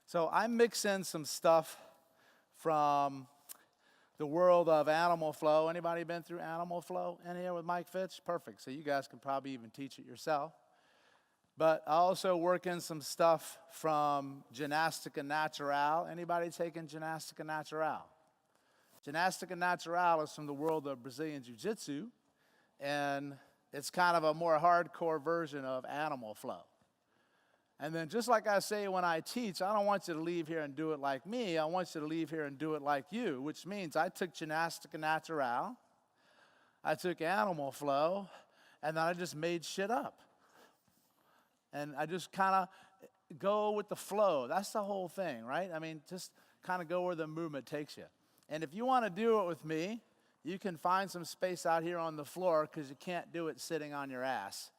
So I mix in some stuff from the world of animal flow. Anybody been through animal flow in here with Mike Fitch? Perfect. So you guys can probably even teach it yourself. But I also work in some stuff from Gymnastica Natural. Anybody taking Gymnastica Natural? Gymnastica Natural is from the world of Brazilian Jiu-Jitsu, and it's kind of a more hardcore version of animal flow. And then just like I say when I teach, I don't want you to leave here and do it like me. I want you to leave here and do it like you, which means I took Gymnastica Natural, I took animal flow, and then I just made shit up. And I just kind of go with the flow. That's the whole thing, right? I mean, just kind of go where the movement takes you. And if you want to do it with me, you can find some space out here on the floor because you can't do it sitting on your ass.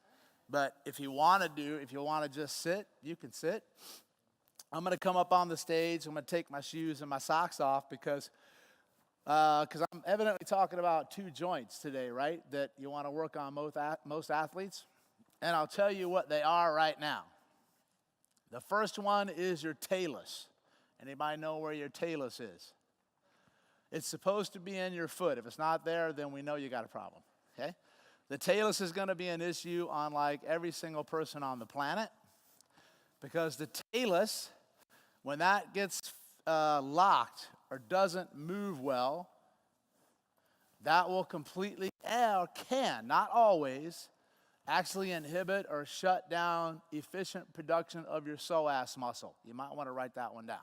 But if you want to just sit, you can sit. I'm going to come up on the stage. I'm going to take my shoes and my socks off because I'm evidently talking about two joints today, right, that you want to work on most athletes. And I'll tell you what they are right now. The first one is your talus. Anybody know where your talus is? It's supposed to be in your foot. If it's not there, then we know you got a problem, okay? The talus is going to be an issue on like every single person on the planet because the talus, when that gets locked or doesn't move well, that will completely, or can, not always, actually inhibit or shut down efficient production of your psoas muscle. You might want to write that one down.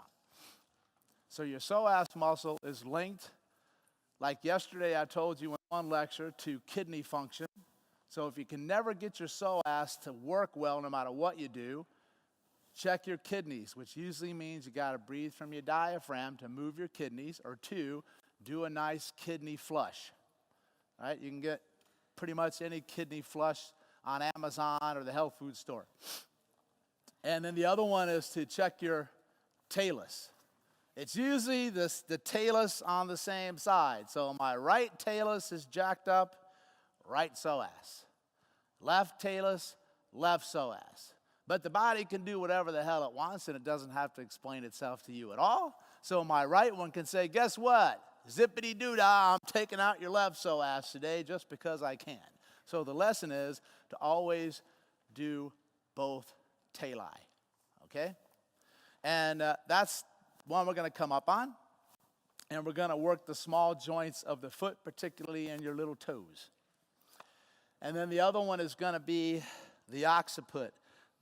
So your psoas muscle is linked, like yesterday I told you in one lecture, to kidney function. So if you can never get your psoas to work well no matter what you do, check your kidneys, which usually means you got to breathe from your diaphragm to move your kidneys, or two, do a nice kidney flush. Right? You can get pretty much any kidney flush on Amazon or the health food store. And then the other one is to check your talus. It's usually the talus on the same side. So my right talus is jacked up, right psoas. Left talus, left psoas. But the body can do whatever the hell it wants, and it doesn't have to explain itself to you at all. So my right one can say, guess what? Zippity-doo-dah, I'm taking out your left psoas today just because I can. So the lesson is to always do both tali, okay? And that's one we're going to come up on, and we're going to work the small joints of the foot, particularly in your little toes. And then the other one is going to be the occiput,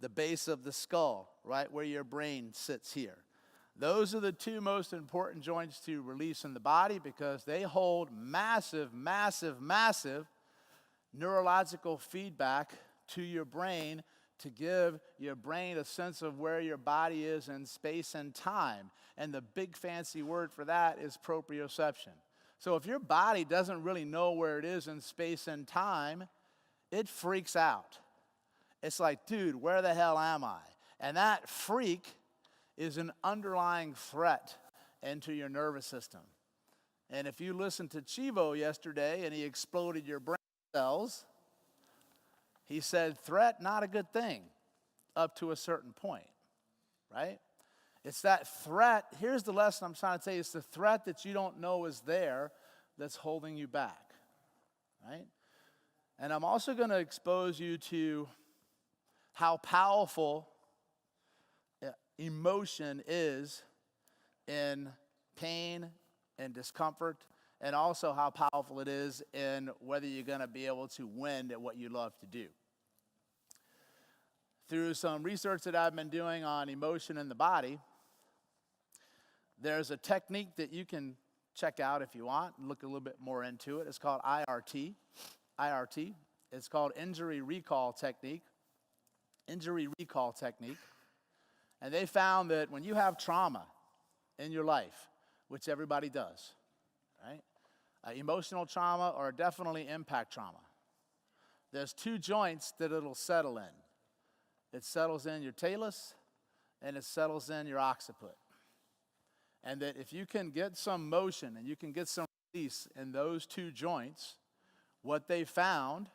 the base of the skull, right where your brain sits here. Those are the two most important joints to release in the body because they hold massive, massive, massive neurological feedback to your brain to give your brain a sense of where your body is in space and time. And the big fancy word for that is proprioception. So if your body doesn't really know where it is in space and time, it freaks out. It's like, dude, where the hell am I? And that freak is an underlying threat into your nervous system. And if you listened to Chivo yesterday and he exploded your brain cells, he said, threat, not a good thing, up to a certain point, right? It's that threat. Here's the lesson I'm trying to tell you. It's the threat that you don't know is there that's holding you back, right? And I'm also going to expose you to how powerful emotion is in pain and discomfort, and also how powerful it is in whether you're going to be able to win at what you love to do. Through some research that I've been doing on emotion in the body, there's a technique that you can check out if you want and look a little bit more into it. It's called IRT. IRT. It's called injury recall technique. Injury recall technique. And they found that when you have trauma in your life, which everybody does, right? Emotional trauma or definitely impact trauma. There's two joints that it'll settle in. It settles in your talus and it settles in your occiput. And that if you can get some motion and you can get some release in those two joints, what they found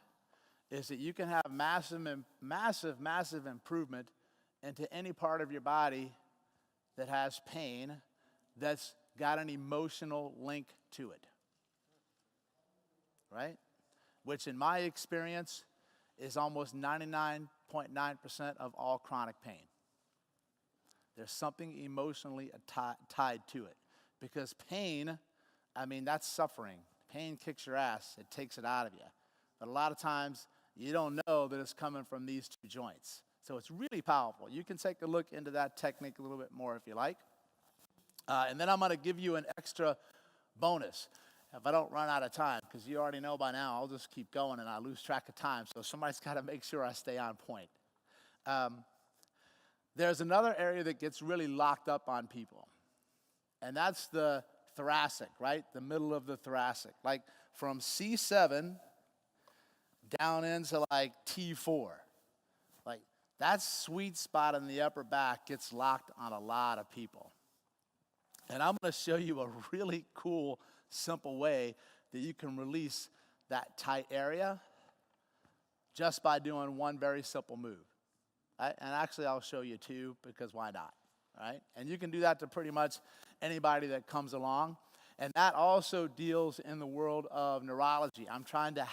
is that you can have massive, massive, massive improvement into any part of your body that has pain that's got an emotional link to it, right? Which in my experience is almost 99.9% of all chronic pain. There's something emotionally tied to it. Because pain, I mean, that's suffering. Pain kicks your ass. It takes it out of you. But a lot of times, you don't know that it's coming from these two joints. So it's really powerful. You can take a look into that technique a little bit more if you like. And then I'm going to give you an extra bonus. If I don't run out of time, because you already know by now, I'll just keep going and I lose track of time. So somebody's got to make sure I stay on point. There's another area that gets really locked up on people. And that's the thoracic, right? The middle of the thoracic. Like from C7 down into like T4. Like that sweet spot in the upper back gets locked on a lot of people. And I'm going to show you a really cool, simple way that you can release that tight area just by doing one very simple move. Right? And actually, I'll show you two, because why not? Right? And you can do that to pretty much anybody that comes along. And that also deals in the world of neurology. I'm trying to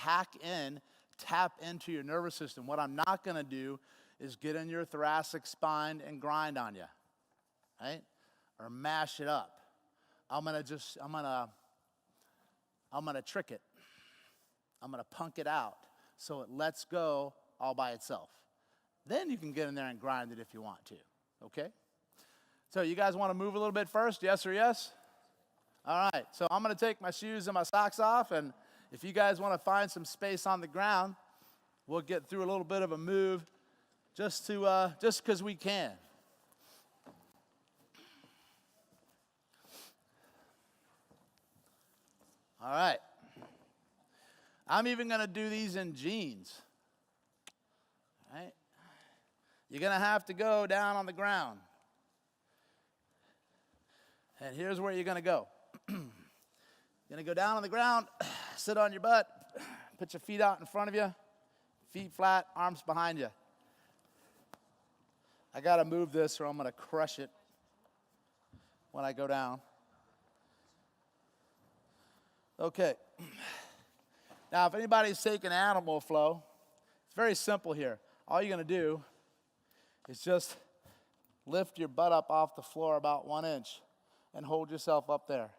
tap into your nervous system. What I'm not going to do is get in your thoracic spine and grind on you, right? Or mash it up. I'm gonna trick it. I'm gonna punk it out so it lets go all by itself. Then you can get in there and grind it if you want to, okay? So you guys want to move a little bit first, yes or yes? All right, so I'm gonna take my shoes and my socks off, and if you guys want to find some space on the ground, we'll get through a little bit of a move just because we can. All right. I'm even going to do these in jeans. All right. You're going to have to go down on the ground. And here's where you're going to go. You're going to go down on the ground, sit on your butt, put your feet out in front of you, feet flat, arms behind you. I got to move this or I'm going to crush it when I go down. Okay. Now, if anybody's taking animal flow, it's very simple here. All you're going to do is just lift your butt up off the floor about 1 inch and hold yourself up there.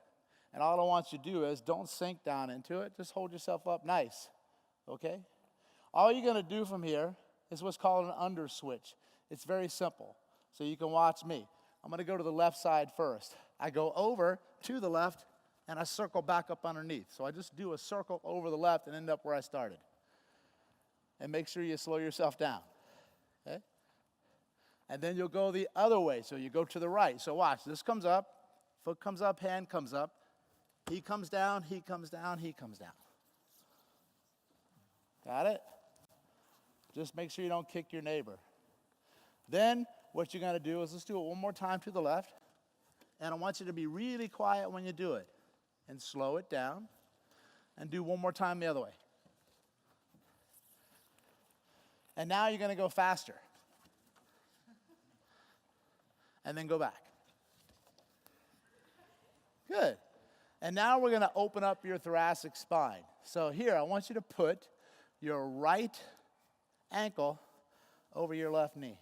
And all I want you to do is don't sink down into it. Just hold yourself up nice, okay? All you're going to do from here is what's called an under switch. It's very simple, so you can watch me. I'm going to go to the left side first. I go over to the left, and I circle back up underneath. So I just do a circle over the left and end up where I started. And make sure you slow yourself down, okay? And then you'll go the other way, so you go to the right. So watch, this comes up, foot comes up, hand comes up. He comes down, he comes down, he comes down. Got it? Just make sure you don't kick your neighbor. Then what you're going to do is let's do it one more time to the left. And I want you to be really quiet when you do it. And slow it down. And do one more time the other way. And now you're going to go faster. And then go back. Good. And now we're going to open up your thoracic spine. So here, I want you to put your right ankle over your left knee.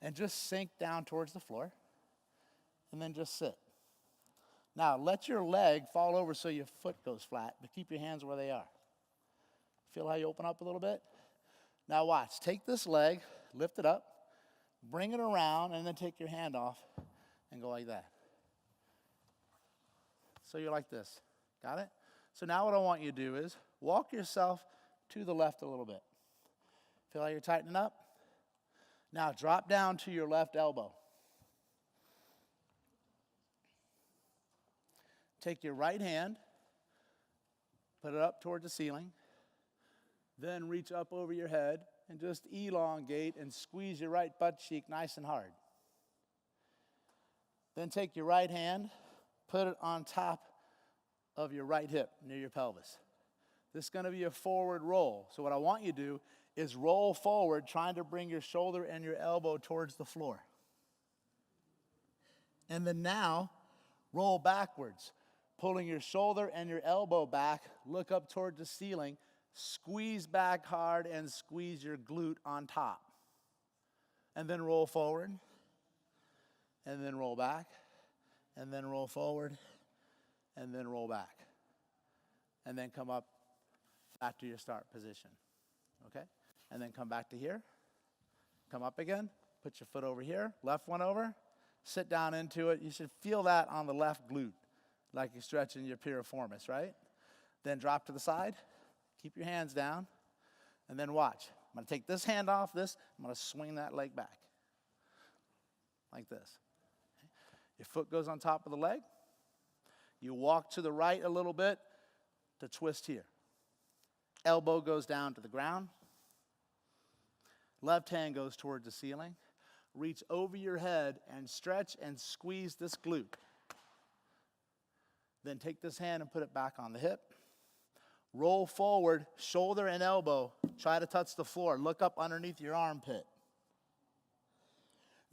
And just sink down towards the floor. And then just sit. Now, let your leg fall over so your foot goes flat, but keep your hands where they are. Feel how you open up a little bit? Now watch. Take this leg, lift it up, bring it around, and then take your hand off and go like that. So you're like this. Got it? So now what I want you to do is walk yourself to the left a little bit. Feel how you're tightening up? Now drop down to your left elbow. Take your right hand, put it up toward the ceiling, then reach up over your head and just elongate and squeeze your right butt cheek nice and hard. Then take your right hand, put it on top of your right hip near your pelvis. This is going to be a forward roll. So what I want you to do is roll forward, trying to bring your shoulder and your elbow towards the floor. And then now, roll backwards, pulling your shoulder and your elbow back, look up toward the ceiling, squeeze back hard and squeeze your glute on top. And then roll forward, and then roll back, and then roll forward, and then roll back. And then come up back to your start position, okay? And then come back to here, come up again, put your foot over here, left one over, sit down into it. You should feel that on the left glute, like you're stretching your piriformis, right? Then drop to the side, keep your hands down, and then watch. I'm gonna take this hand off this, I'm gonna swing that leg back, like this. Okay. Your foot goes on top of the leg. You walk to the right a little bit to twist here. Elbow goes down to the ground. Left hand goes towards the ceiling. Reach over your head and stretch and squeeze this glute. Then take this hand and put it back on the hip. Roll forward, shoulder and elbow. Try to touch the floor. Look up underneath your armpit.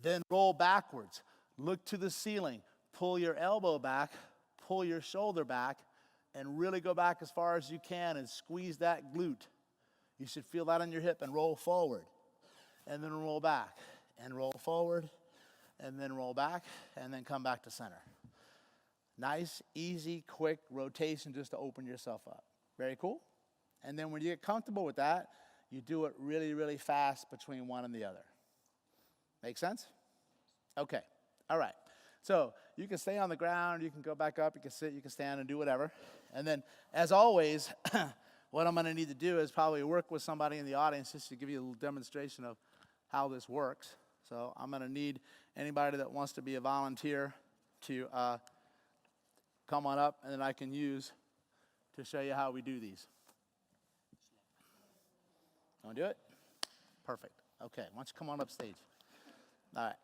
Then roll backwards. Look to the ceiling. Pull your elbow back. Pull your shoulder back. And really go back as far as you can and squeeze that glute. You should feel that on your hip and roll forward. And then roll back. And roll forward. And then roll back. And then come back to center. Nice, easy, quick rotation just to open yourself up. Very cool. And then when you get comfortable with that, you do it really, really fast between one and the other. Make sense? Okay. All right. So you can stay on the ground, you can go back up, you can sit, you can stand and do whatever. And then, as always, what I'm going to need to do is probably work with somebody in the audience just to give you a little demonstration of how this works. So I'm going to need anybody that wants to be a volunteer to come on up, and then I can use to show you how we do these. You want to do it? Perfect. Okay, why don't you come on up stage? All right.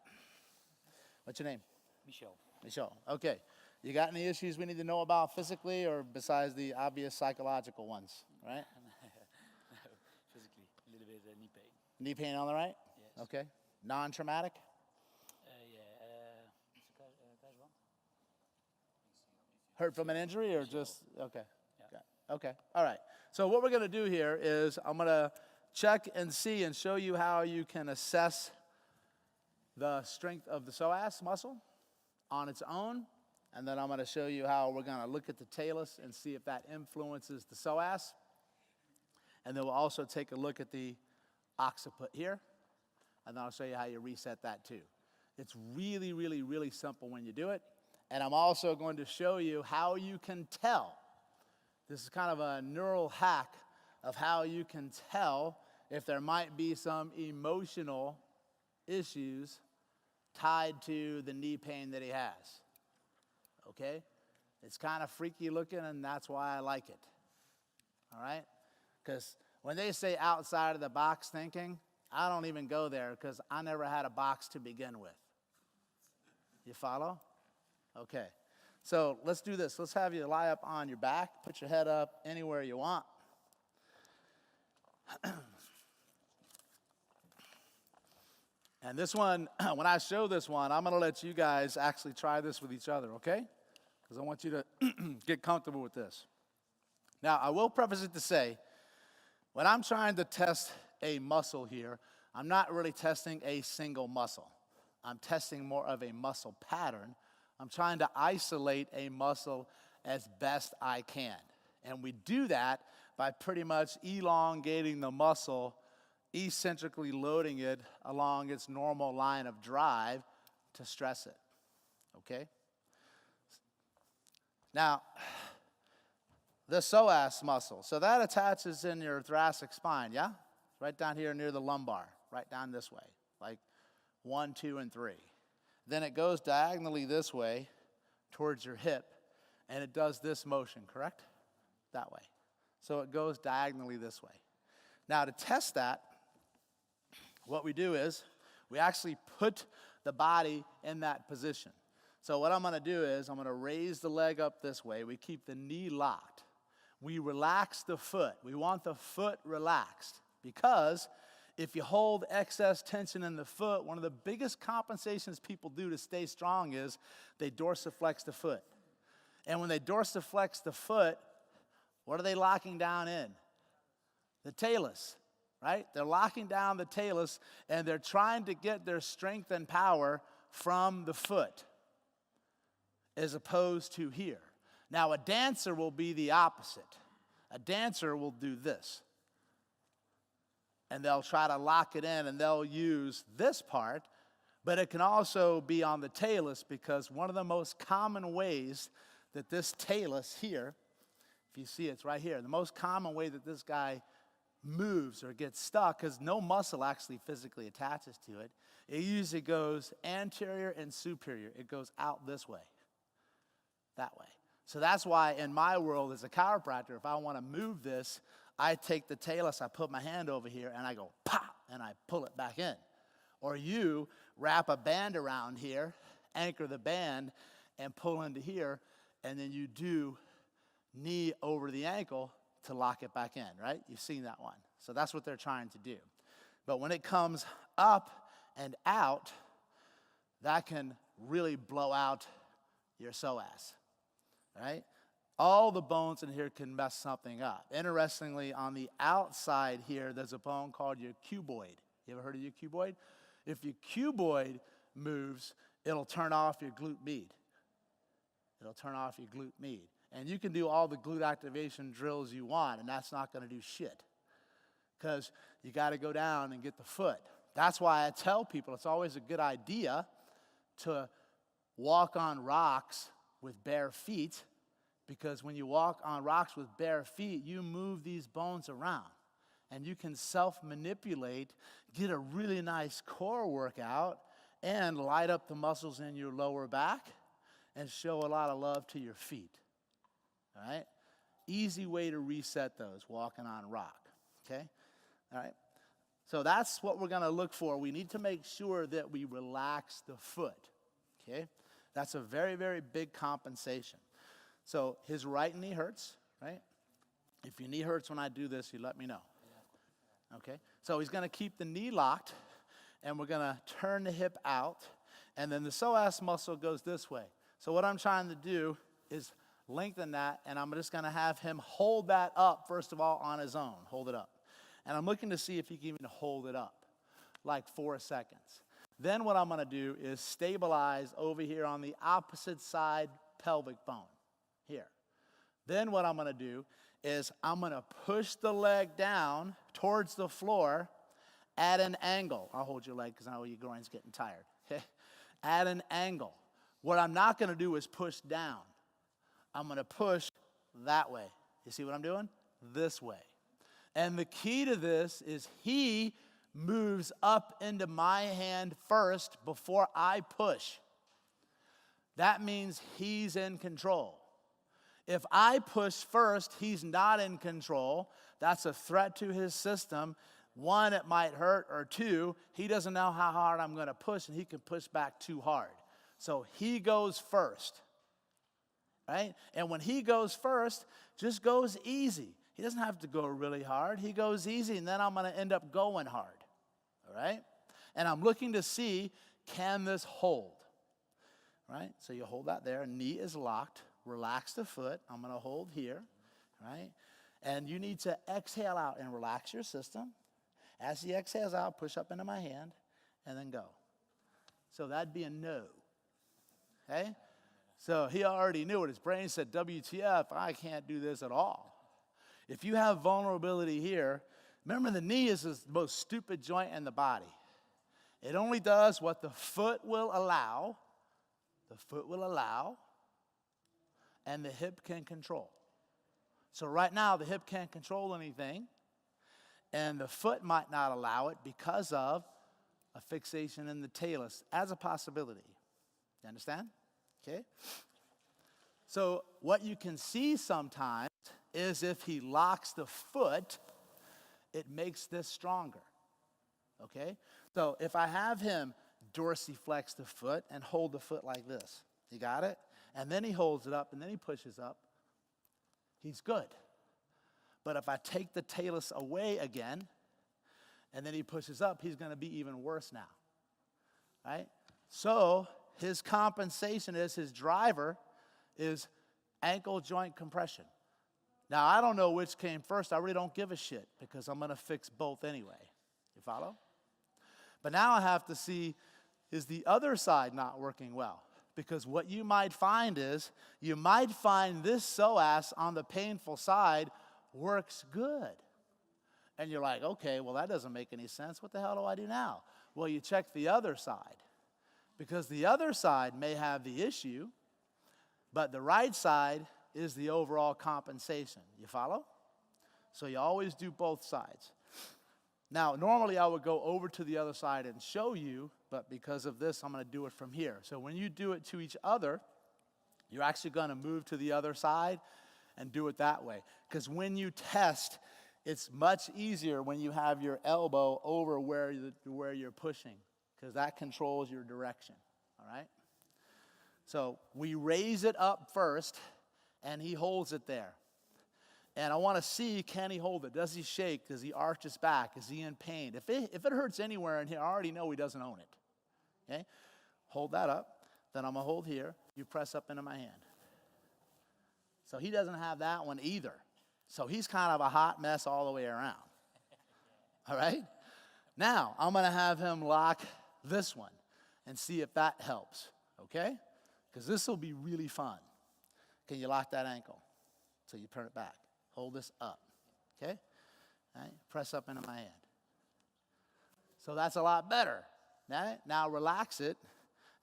What's your name? Michelle. Michelle. Okay. You got any issues we need to know about physically or besides the obvious psychological ones, right? No, physically, a little bit knee pain. Knee pain all right? Yes. Okay. Non-traumatic? Casual. Hurt from an injury or just, okay. Yeah. Okay. All right. So what we're going to do here is I'm going to check and see and show you how you can assess the strength of the psoas muscle on its own. And then I'm going to show you how we're going to look at the talus and see if that influences the psoas. And then we'll also take a look at the occiput here. And then I'll show you how you reset that too. It's really, really, really simple when you do it. And I'm also going to show you how you can tell. This is kind of a neural hack of how you can tell if there might be some emotional issues tied to the knee pain that he has. Okay? It's kind of freaky looking, and that's why I like it. All right? Because when they say outside of the box thinking, I don't even go there because I never had a box to begin with. You follow? Okay. So let's do this. Let's have you lie up on your back. Put your head up anywhere you want. And this one, when I show this one, I'm going to let you guys actually try this with each other, okay? Because I want you to get comfortable with this. Now, I will preface it to say, when I'm trying to test a muscle here, I'm not really testing a single muscle. I'm testing more of a muscle pattern. I'm trying to isolate a muscle as best I can. And we do that by pretty much elongating the muscle, eccentrically loading it along its normal line of drive to stress it, okay? Now, the psoas muscle, so that attaches in your thoracic spine, yeah? Right down here near the lumbar, right down this way, like 1, 2, and 3. Then it goes diagonally this way towards your hip, and it does this motion, correct? That way. So it goes diagonally this way. Now, to test that, what we do is we actually put the body in that position. So what I'm going to do is I'm going to raise the leg up this way. We keep the knee locked. We relax the foot. We want the foot relaxed because if you hold excess tension in the foot, one of the biggest compensations people do to stay strong is they dorsiflex the foot. And when they dorsiflex the foot, what are they locking down in? The talus, right? They're locking down the talus, and they're trying to get their strength and power from the foot as opposed to here. Now, a dancer will be the opposite. A dancer will do this. And they'll try to lock it in, and they'll use this part, but it can also be on the talus, because one of the most common ways that this talus here, if you see it's right here, the most common way that this guy moves or gets stuck, because no muscle actually physically attaches to it, it usually goes anterior and superior. It goes out this way, that way. So that's why in my world as a chiropractor, if I want to move this, I take the talus, I put my hand over here, and I go pop, and I pull it back in. Or you wrap a band around here, anchor the band, and pull into here, and then you do knee over the ankle to lock it back in, right? You've seen that one. So that's what they're trying to do. But when it comes up and out, that can really blow out your psoas, right? All the bones in here can mess something up. Interestingly, on the outside here, there's a bone called your cuboid. You ever heard of your cuboid? If your cuboid moves, it'll turn off your glute med. It'll turn off your glute med. And you can do all the glute activation drills you want, and that's not going to do shit. Because you got to go down and get the foot. That's why I tell people it's always a good idea to walk on rocks with bare feet, because when you walk on rocks with bare feet, you move these bones around. And you can self-manipulate, get a really nice core workout, and light up the muscles in your lower back, and show a lot of love to your feet. All right? Easy way to reset those, walking on rock. Okay? All right? So that's what we're going to look for. We need to make sure that we relax the foot. Okay? That's a very, very big compensation. So his right knee hurts, right? If your knee hurts when I do this, you let me know. Okay? So he's going to keep the knee locked, and we're going to turn the hip out, and then the psoas muscle goes this way. So what I'm trying to do is lengthen that, and I'm just going to have him hold that up, first of all, on his own. Hold it up. And I'm looking to see if he can even hold it up, like 4 seconds. Then what I'm going to do is stabilize over here on the opposite side pelvic bone. Here. Then what I'm going to do is I'm going to push the leg down towards the floor at an angle. I'll hold your leg because I know your groin's getting tired. Okay? At an angle. What I'm not going to do is push down. I'm going to push that way. You see what I'm doing? This way. And the key to this is he moves up into my hand first before I push. That means he's in control. If I push first, he's not in control. That's a threat to his system. 1, it might hurt, or 2, he doesn't know how hard I'm going to push, and he can push back too hard. So he goes first, right? And when he goes first, just goes easy. He doesn't have to go really hard. He goes easy, and then I'm going to end up going hard, all right? And I'm looking to see, can this hold, right? So you hold that there. Knee is locked. Relax the foot. I'm going to hold here, right? And you need to exhale out and relax your system. As he exhales out, push up into my hand, and then go. So that'd be a no, okay? So he already knew it. His brain said, WTF, I can't do this at all. If you have vulnerability here, remember the knee is the most stupid joint in the body. It only does what the foot will allow. The foot will allow. And the hip can control. So right now, the hip can't control anything, and the foot might not allow it because of a fixation in the talus as a possibility. You understand? Okay? So what you can see sometimes is if he locks the foot, it makes this stronger. Okay? So if I have him dorsiflex the foot and hold the foot like this, you got it? And then he holds it up, and then he pushes up, he's good. But if I take the talus away again, and then he pushes up, he's going to be even worse now, right? So his compensation is, his driver is ankle joint compression. Now, I don't know which came first. I really don't give a shit because I'm going to fix both anyway. You follow? But now I have to see, is the other side not working well? Because what you might find is, you might find this psoas on the painful side works good. And you're like, okay, well, that doesn't make any sense. What the hell do I do now? Well, you check the other side. Because the other side may have the issue, but the right side is the overall compensation. You follow? So you always do both sides. Now, normally I would go over to the other side and show you, but because of this, I'm going to do it from here. So when you do it to each other, you're actually going to move to the other side and do it that way. Because when you test, it's much easier when you have your elbow over where you're pushing, because that controls your direction, all right? So we raise it up first, and he holds it there. And I want to see, can he hold it? Does he shake? Does he arch his back? Is he in pain? If it hurts anywhere in here, I already know he doesn't own it. Okay? Hold that up. Then I'm going to hold here. You press up into my hand. So he doesn't have that one either. So he's kind of a hot mess all the way around. All right? Now, I'm going to have him lock this one and see if that helps. Okay? Because this will be really fun. Can you lock that ankle? So you turn it back. Hold this up, okay? All right? Press up into my hand. So that's a lot better. Right? Now relax it,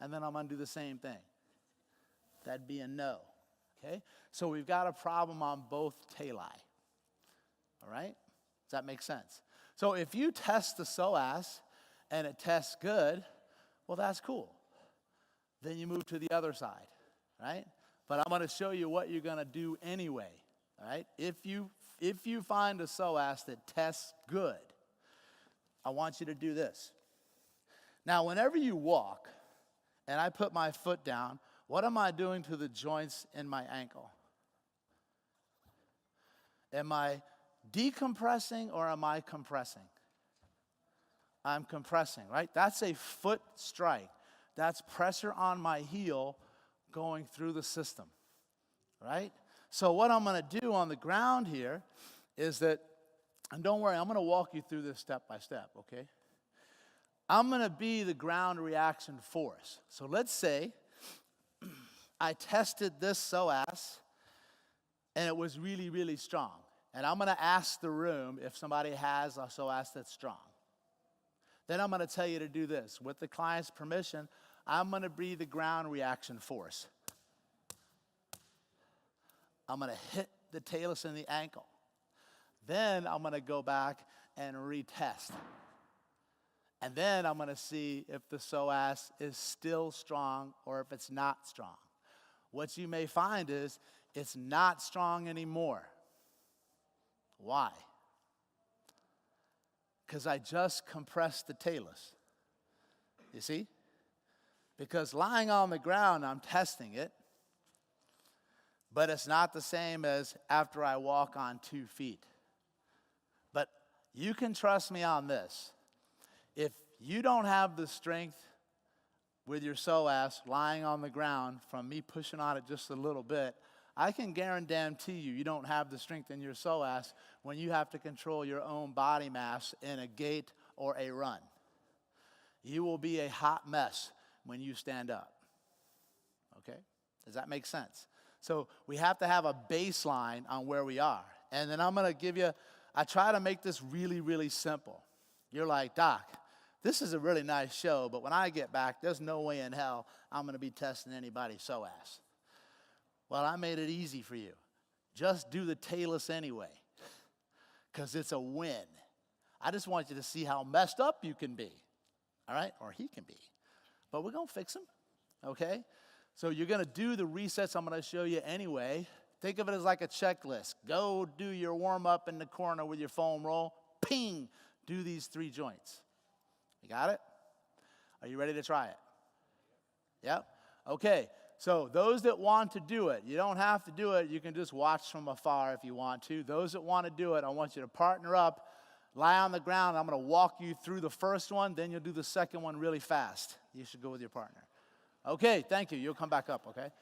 and then I'm going to do the same thing. That'd be a no, okay? So we've got a problem on both tali, all right? Does that make sense? So if you test the psoas and it tests good, well, that's cool. Then you move to the other side, right? But I'm going to show you what you're going to do anyway. All right? If you find a psoas that tests good, I want you to do this. Now, whenever you walk and I put my foot down, what am I doing to the joints in my ankle? Am I decompressing or am I compressing? I'm compressing, right? That's a foot strike. That's pressure on my heel going through the system, right? So what I'm going to do on the ground here is that, and don't worry, I'm going to walk you through this step by step, okay? I'm going to be the ground reaction force. So let's say I tested this psoas, and it was really, really strong. And I'm going to ask the room if somebody has a psoas that's strong. Then I'm going to tell you to do this. With the client's permission, I'm going to be the ground reaction force. I'm going to hit the talus in the ankle. Then I'm going to go back and retest. And then I'm going to see if the psoas is still strong or if it's not strong. What you may find is it's not strong anymore. Why? Because I just compressed the talus. You see? Because lying on the ground, I'm testing it. But it's not the same as after I walk on 2 feet. But you can trust me on this. If you don't have the strength with your psoas lying on the ground from me pushing on it just a little bit, I can guarantee you don't have the strength in your psoas when you have to control your own body mass in a gait or a run. You will be a hot mess when you stand up. Okay? Does that make sense? So we have to have a baseline on where we are. And then I'm going to give you, I try to make this really, really simple. You're like, Doc, this is a really nice show, but when I get back, there's no way in hell I'm going to be testing anybody's psoas. Well, I made it easy for you. Just do the talus anyway, because it's a win. I just want you to see how messed up you can be, all right? Or he can be. But we're going to fix him, okay? So you're going to do the resets I'm going to show you anyway. Think of it as like a checklist. Go do your warm-up in the corner with your foam roll. Ping! Do these 3 joints. You got it? Are you ready to try it? Yep. Okay. So those that want to do it, you don't have to do it. You can just watch from afar if you want to. Those that want to do it, I want you to partner up. lie on the ground. I'm going to walk you through the first one, then you'll do the second one really fast. You should go with your partner. Okay, thank you. You'll come back up, okay?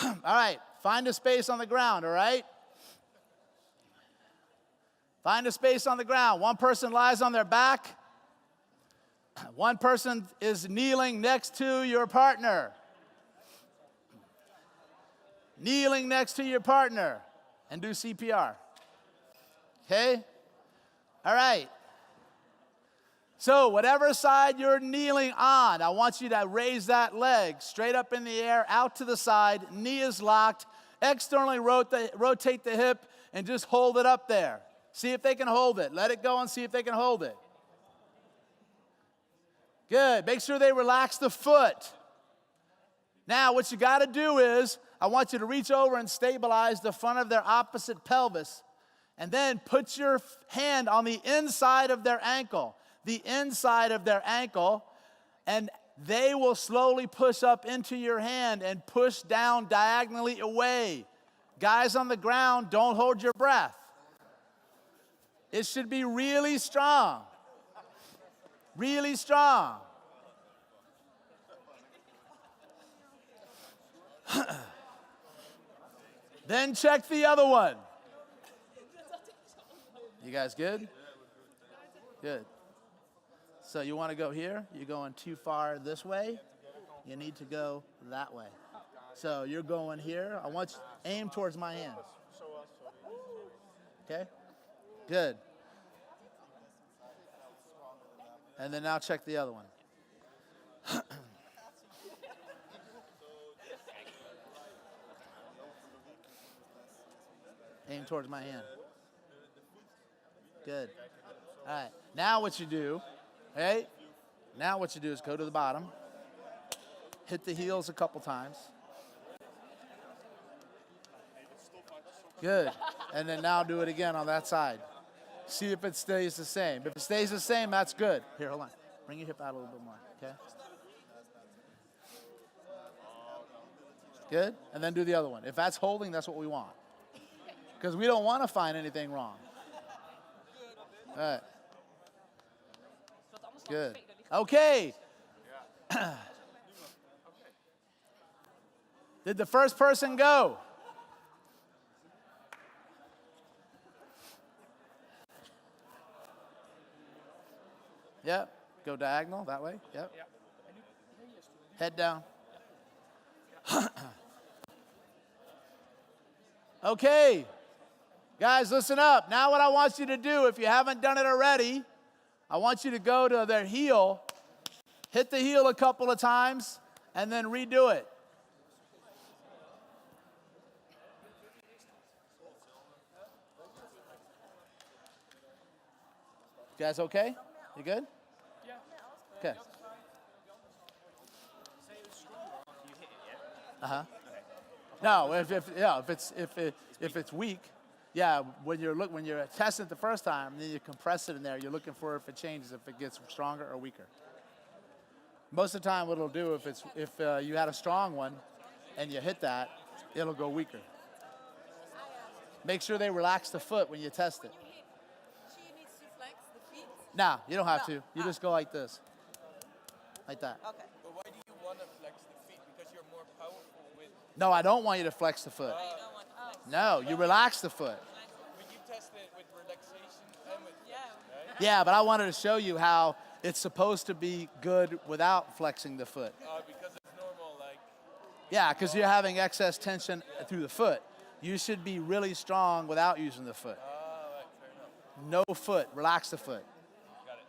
All right, find a space on the ground, all right? Find a space on the ground. One person lies on their back. One person is kneeling next to your partner. Kneeling next to your partner, and do CPR. Okay? All right. So whatever side you're kneeling on, I want you to raise that leg straight up in the air, out to the side, knee is locked, externally rotate the hip, and just hold it up there. See if they can hold it. Let it go and see if they can hold it. Good. Make sure they relax the foot. Now, what you got to do is, I want you to reach over and stabilize the front of their opposite pelvis, and then put your hand on the inside of their ankle. The inside of their ankle, and they will slowly push up into your hand and push down diagonally away. Guys on the ground, don't hold your breath. It should be really strong. Really strong. Then check the other one. You guys good? Good. So you want to go here? You're going too far this way. You need to go that way. So you're going here. I want you to aim towards my hand. Okay? Good. And then now check the other one. Aim towards my hand. Good. All right. Now what you do, okay? Now what you do is go to the bottom, hit the heels a couple times. Good. And then now do it again on that side. See if it stays the same. If it stays the same, that's good. Here, hold on. Bring your hip out a little bit more, okay? Good. And then do the other one. If that's holding, that's what we want. Because we don't want to find anything wrong. All right. Good. Okay. Did the first person go? Yep. Go diagonal that way. Yep. Head down. Okay. Guys, listen up. Now what I want you to do, if you haven't done it already, I want you to go to their heel, hit the heel a couple of times, and then redo it. You guys okay? You good? Yeah. Okay. Uh-huh. No, if it's weak, yeah, when you're testing it the first time, then you compress it in there. You're looking for if it changes, if it gets stronger or weaker. Most of the time, what it'll do if you had a strong one and you hit that, it'll go weaker. Make sure they relax the foot when you test it. She needs to flex the feet. No, you don't have to. You just go like this, like that. Okay. But why do you want to flex the feet? Because you're more powerful with... No, I don't want you to flex the foot. You don't want to flex. No, you relax the foot. But you test it with relaxation and with... Yeah. Right? Yeah, but I wanted to show you how it's supposed to be good without flexing the foot. Because it's normal, like... Yeah, because you're having excess tension through the foot. You should be really strong without using the foot. Right, fair enough. No foot. Relax the foot. Got it.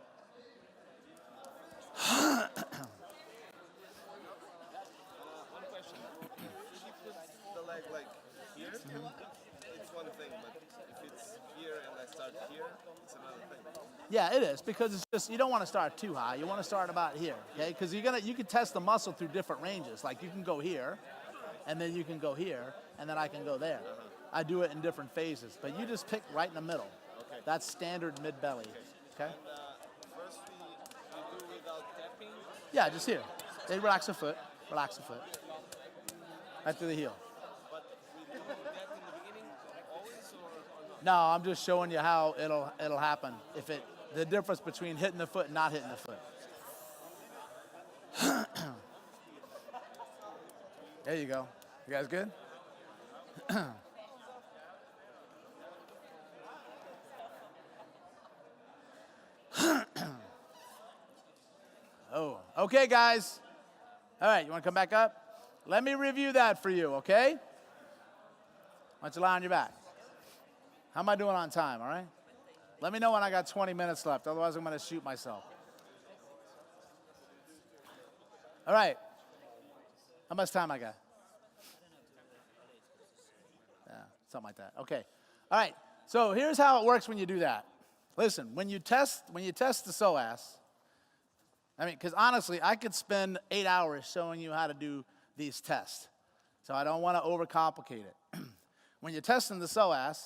One question. If you put the leg like here, it's one thing, but if it's here and I start here, it's another thing. Yeah, it is, because it's just, you don't want to start too high. You want to start about here, okay? Because you can test the muscle through different ranges. Like you can go here, and then you can go here, and then I can go there. I do it in different phases, but you just pick right in the middle. Okay. That's standard mid-belly, okay? First we do without tapping. Yeah, just here. They relax the foot, right through the heel. But we do that in the beginning always or not? No, I'm just showing you how it'll happen. the difference between hitting the foot and not hitting the foot. There you go. You guys good? Oh, okay, guys. All right, you want to come back up? Let me review that for you, okay? Why don't you lie on your back? How am I doing on time, all right? Let me know when I got 20 minutes left, otherwise I'm going to shoot myself. All right. How much time I got? Yeah, something like that. Okay. All right. So here's how it works when you do that. Listen, when you test the psoas, I mean, because honestly, I could spend 8 hours showing you how to do these tests. So I don't want to overcomplicate it. When you're testing the psoas,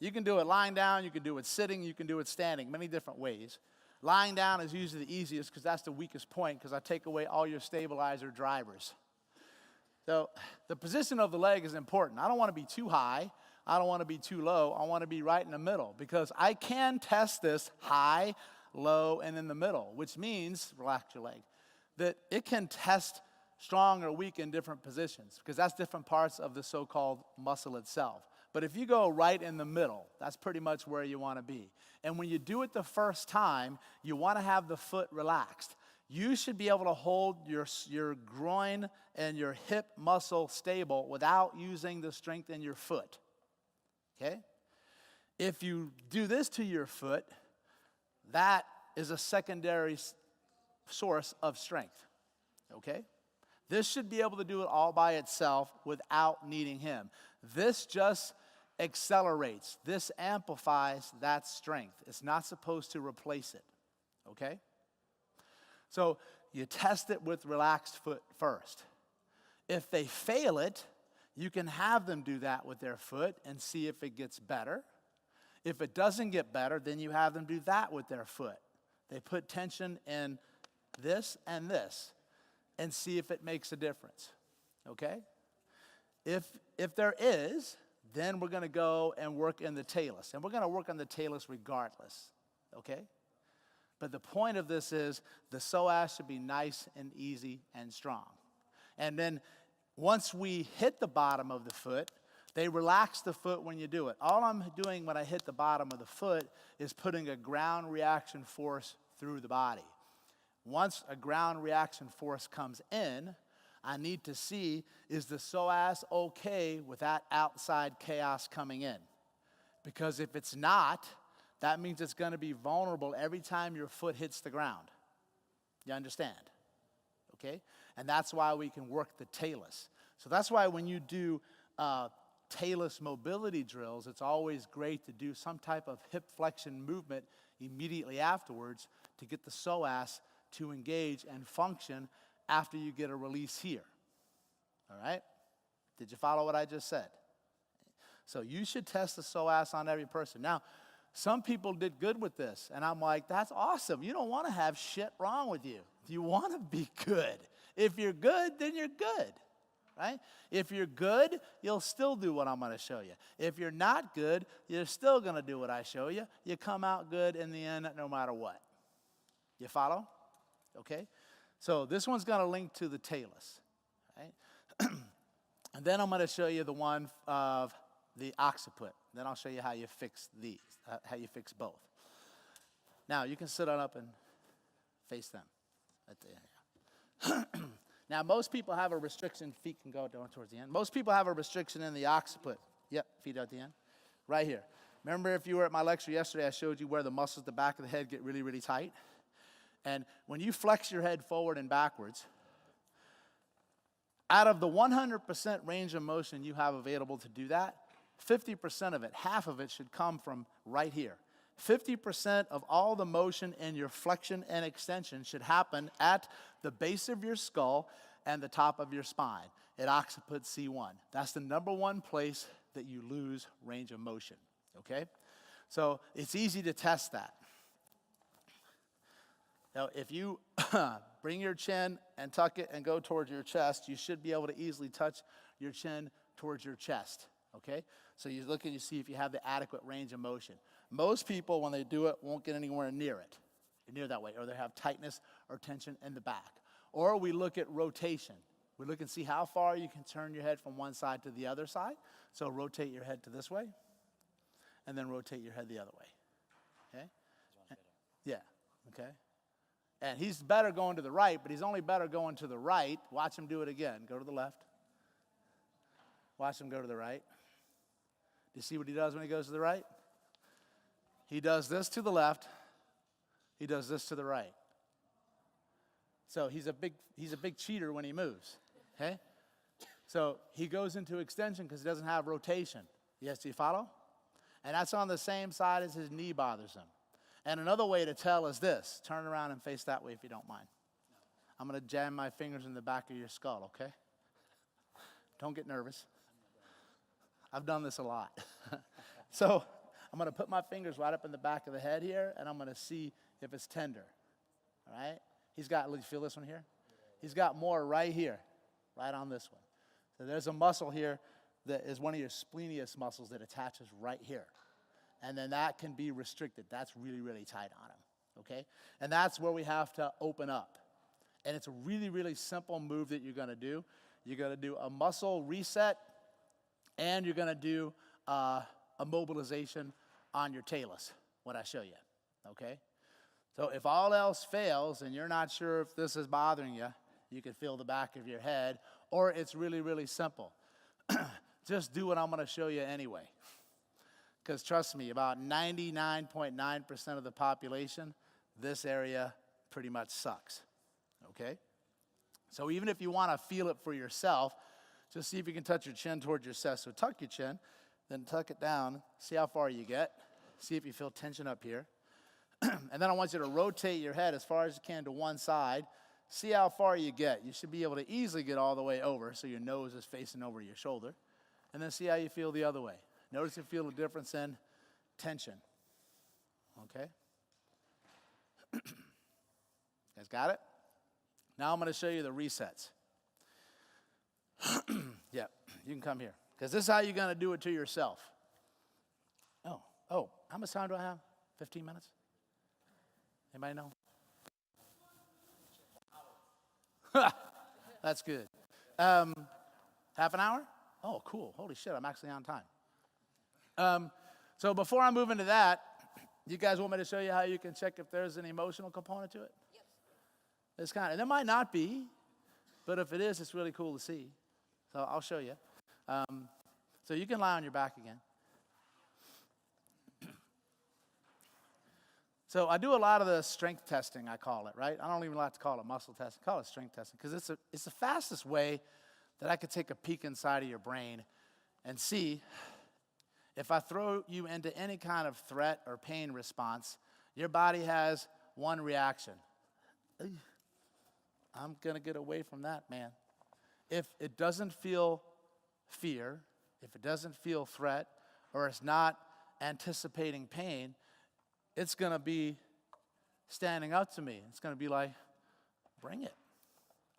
you can do it lying down, you can do it sitting, you can do it standing, many different ways. Lying down is usually the easiest because that's the weakest point because I take away all your stabilizer drivers. So the position of the leg is important. I don't want to be too high. I don't want to be too low. I want to be right in the middle because I can test this high, low, and in the middle, which means, relax your leg, that it can test strong or weak in different positions because that's different parts of the so-called muscle itself. But if you go right in the middle, that's pretty much where you want to be. And when you do it the first time, you want to have the foot relaxed. You should be able to hold your groin and your hip muscle stable without using the strength in your foot. Okay? If you do this to your foot, that is a secondary source of strength. Okay? This should be able to do it all by itself without needing him. This just accelerates. This amplifies that strength. It's not supposed to replace it. Okay? So you test it with relaxed foot first. If they fail it, you can have them do that with their foot and see if it gets better. If it doesn't get better, then you have them do that with their foot. They put tension in this and this and see if it makes a difference. Okay? If there is, then we're going to go and work in the talus. And we're going to work on the talus regardless. Okay? But the point of this is the psoas should be nice and easy and strong. And then once we hit the bottom of the foot, they relax the foot when you do it. All I'm doing when I hit the bottom of the foot is putting a ground reaction force through the body. Once a ground reaction force comes in, I need to see, is the psoas okay with that outside chaos coming in? Because if it's not, that means it's going to be vulnerable every time your foot hits the ground. You understand? Okay? And that's why we can work the talus. So that's why when you do talus mobility drills, it's always great to do some type of hip flexion movement immediately afterwards to get the psoas to engage and function after you get a release here. All right? Did you follow what I just said? So you should test the psoas on every person. Now, some people did good with this, and I'm like, that's awesome. You don't want to have shit wrong with you. You want to be good. If you're good, then you're good, right? If you're good, you'll still do what I'm going to show you. If you're not good, you're still going to do what I show you. You come out good in the end no matter what. You follow? Okay? So this one's going to link to the talus, right? And then I'm going to show you the one of the occiput. Then I'll show you how you fix these, how you fix both. Now, you can sit on up and face them. Right there. Now, most people have a restriction. Feet can go down towards the end. Most people have a restriction in the occiput. Yep, feet at the end. Right here. Remember if you were at my lecture yesterday, I showed you where the muscles at the back of the head get really, really tight? And when you flex your head forward and backwards, out of the 100% range of motion you have available to do that, 50% of it, half of it should come from right here. 50% of all the motion in your flexion and extension should happen at the base of your skull and the top of your spine at occiput C1. That's the number one place that you lose range of motion, okay? So it's easy to test that. Now, if you bring your chin and tuck it and go towards your chest, you should be able to easily touch your chin towards your chest, okay? So you look and you see if you have the adequate range of motion. Most people, when they do it, won't get anywhere near it, near that way, or they have tightness or tension in the back. Or we look at rotation. We look and see how far you can turn your head from one side to the other side. So rotate your head to this way, and then rotate your head the other way, okay? Yeah, okay? And he's better going to the right, but he's only better going to the right. Watch him do it again. Go to the left. Watch him go to the right. Do you see what he does when he goes to the right? He does this to the left. He does this to the right. So he's a big cheater when he moves, okay? So he goes into extension because he doesn't have rotation. Yes, do you follow? And that's on the same side as his knee bothers him. And another way to tell is this. Turn around and face that way if you don't mind. I'm going to jam my fingers in the back of your skull, okay? Don't get nervous. I've done this a lot. So I'm going to put my fingers right up in the back of the head here, and I'm going to see if it's tender, all right? He's got, look, you feel this one here? He's got more right here, right on this one. So there's a muscle here that is one of your splenius muscles that attaches right here. And then that can be restricted. That's really, really tight on him, okay? And that's where we have to open up. And it's a really, really simple move that you're going to do. You're going to do a muscle reset, and you're going to do a mobilization on your talus, what I show you, okay? So if all else fails and you're not sure if this is bothering you, you can feel the back of your head, or it's really, really simple. Just do what I'm going to show you anyway. Because trust me, about 99.9% of the population, this area pretty much sucks, okay? So even if you want to feel it for yourself, just see if you can touch your chin towards your chest. So tuck your chin, then tuck it down, see how far you get, see if you feel tension up here. And then I want you to rotate your head as far as you can to one side, see how far you get. You should be able to easily get all the way over so your nose is facing over your shoulder. And then see how you feel the other way. Notice you feel a difference in tension, okay? Guys got it? Now I'm going to show you the resets. Yeah, you can come here. Because this is how you're going to do it to yourself. Oh, how much time do I have? 15 minutes? Anybody know? That's good. Half an hour? Oh, cool. Holy shit, I'm actually on time. So before I move into that, you guys want me to show you how you can check if there's an emotional component to it? Yes. It's kind of, there might not be, but if it is, it's really cool to see. So I'll show you. So you can lie on your back again. So I do a lot of the strength testing, I call it, right? I don't even like to call it muscle testing. I call it strength testing because it's the fastest way that I could take a peek inside of your brain and see if I throw you into any kind of threat or pain response, your body has one reaction. I'm going to get away from that, man. If it doesn't feel fear, if it doesn't feel threat, or it's not anticipating pain, it's going to be standing up to me. It's going to be like, bring it.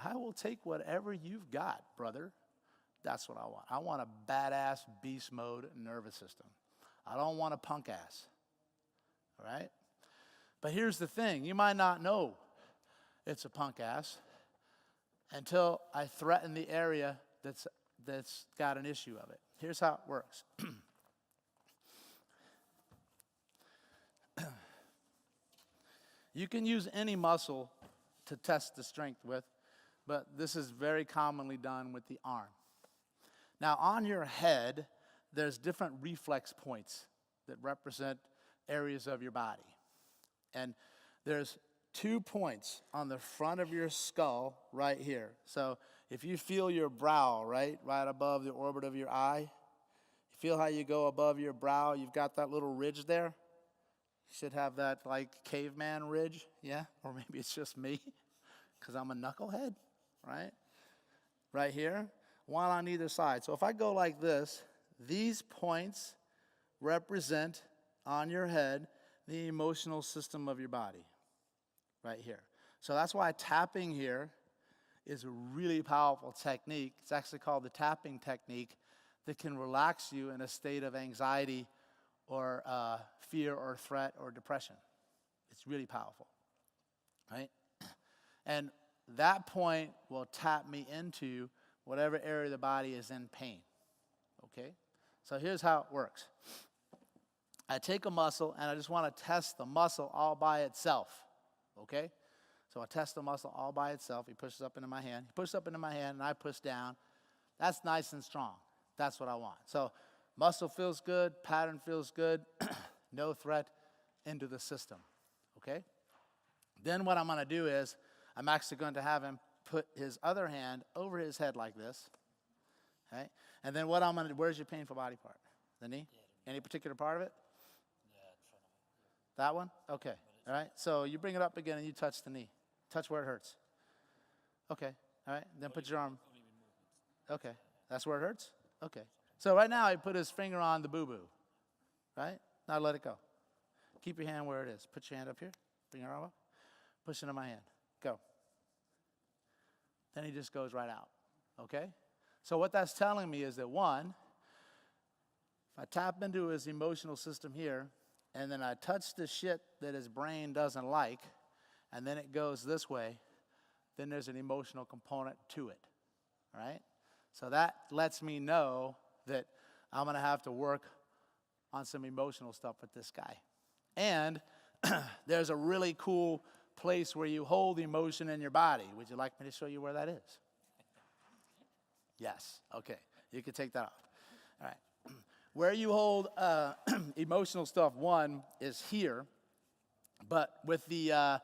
I will take whatever you've got, brother. That's what I want. I want a badass beast mode nervous system. I don't want a punk ass. All right? But here's the thing. You might not know it's a punk ass until I threaten the area that's got an issue of it. Here's how it works. You can use any muscle to test the strength with, but this is very commonly done with the arm. Now, on your head, there's different reflex points that represent areas of your body. And there's 2 points on the front of your skull right here. So if you feel your brow, right above the orbit of your eye, you feel how you go above your brow, you've got that little ridge there. You should have that like caveman ridge, yeah? Or maybe it's just me because I'm a knucklehead, right? Right here, one on either side. So if I go like this, these points represent on your head the emotional system of your body, right here. So that's why tapping here is a really powerful technique. It's actually called the tapping technique that can relax you in a state of anxiety or fear or threat or depression. It's really powerful, right? And that point will tap me into whatever area of the body is in pain, okay? So here's how it works. I take a muscle, and I just want to test the muscle all by itself, okay? So I test the muscle all by itself. He pushes up into my hand. He pushes up into my hand, and I push down. That's nice and strong. That's what I want. So muscle feels good, pattern feels good, no threat into the system, okay? Then what I'm going to do is I'm actually going to have him put his other hand over his head like this, okay? And then what I'm going to do, where's your painful body part? The knee? Any particular part of it? That one? Okay. All right. So you bring it up again and you touch the knee. Touch where it hurts. Okay. All right. Then put your arm. Okay. That's where it hurts? Okay. So right now he put his finger on the boo-boo. Right? Now let it go. Keep your hand where it is. Put your hand up here. Bring your arm up. Push it into my hand. Go. Then he just goes right out. Okay? So what that's telling me is that, one, if I tap into his emotional system here, and then I touch the shit that his brain doesn't like, and then it goes this way, then there's an emotional component to it, right? So that lets me know that I'm going to have to work on some emotional stuff with this guy. And there's a really cool place where you hold emotion in your body. Would you like me to show you where that is? Yes. Okay. You can take that off. All right. Where you hold emotional stuff, one, is here. But with the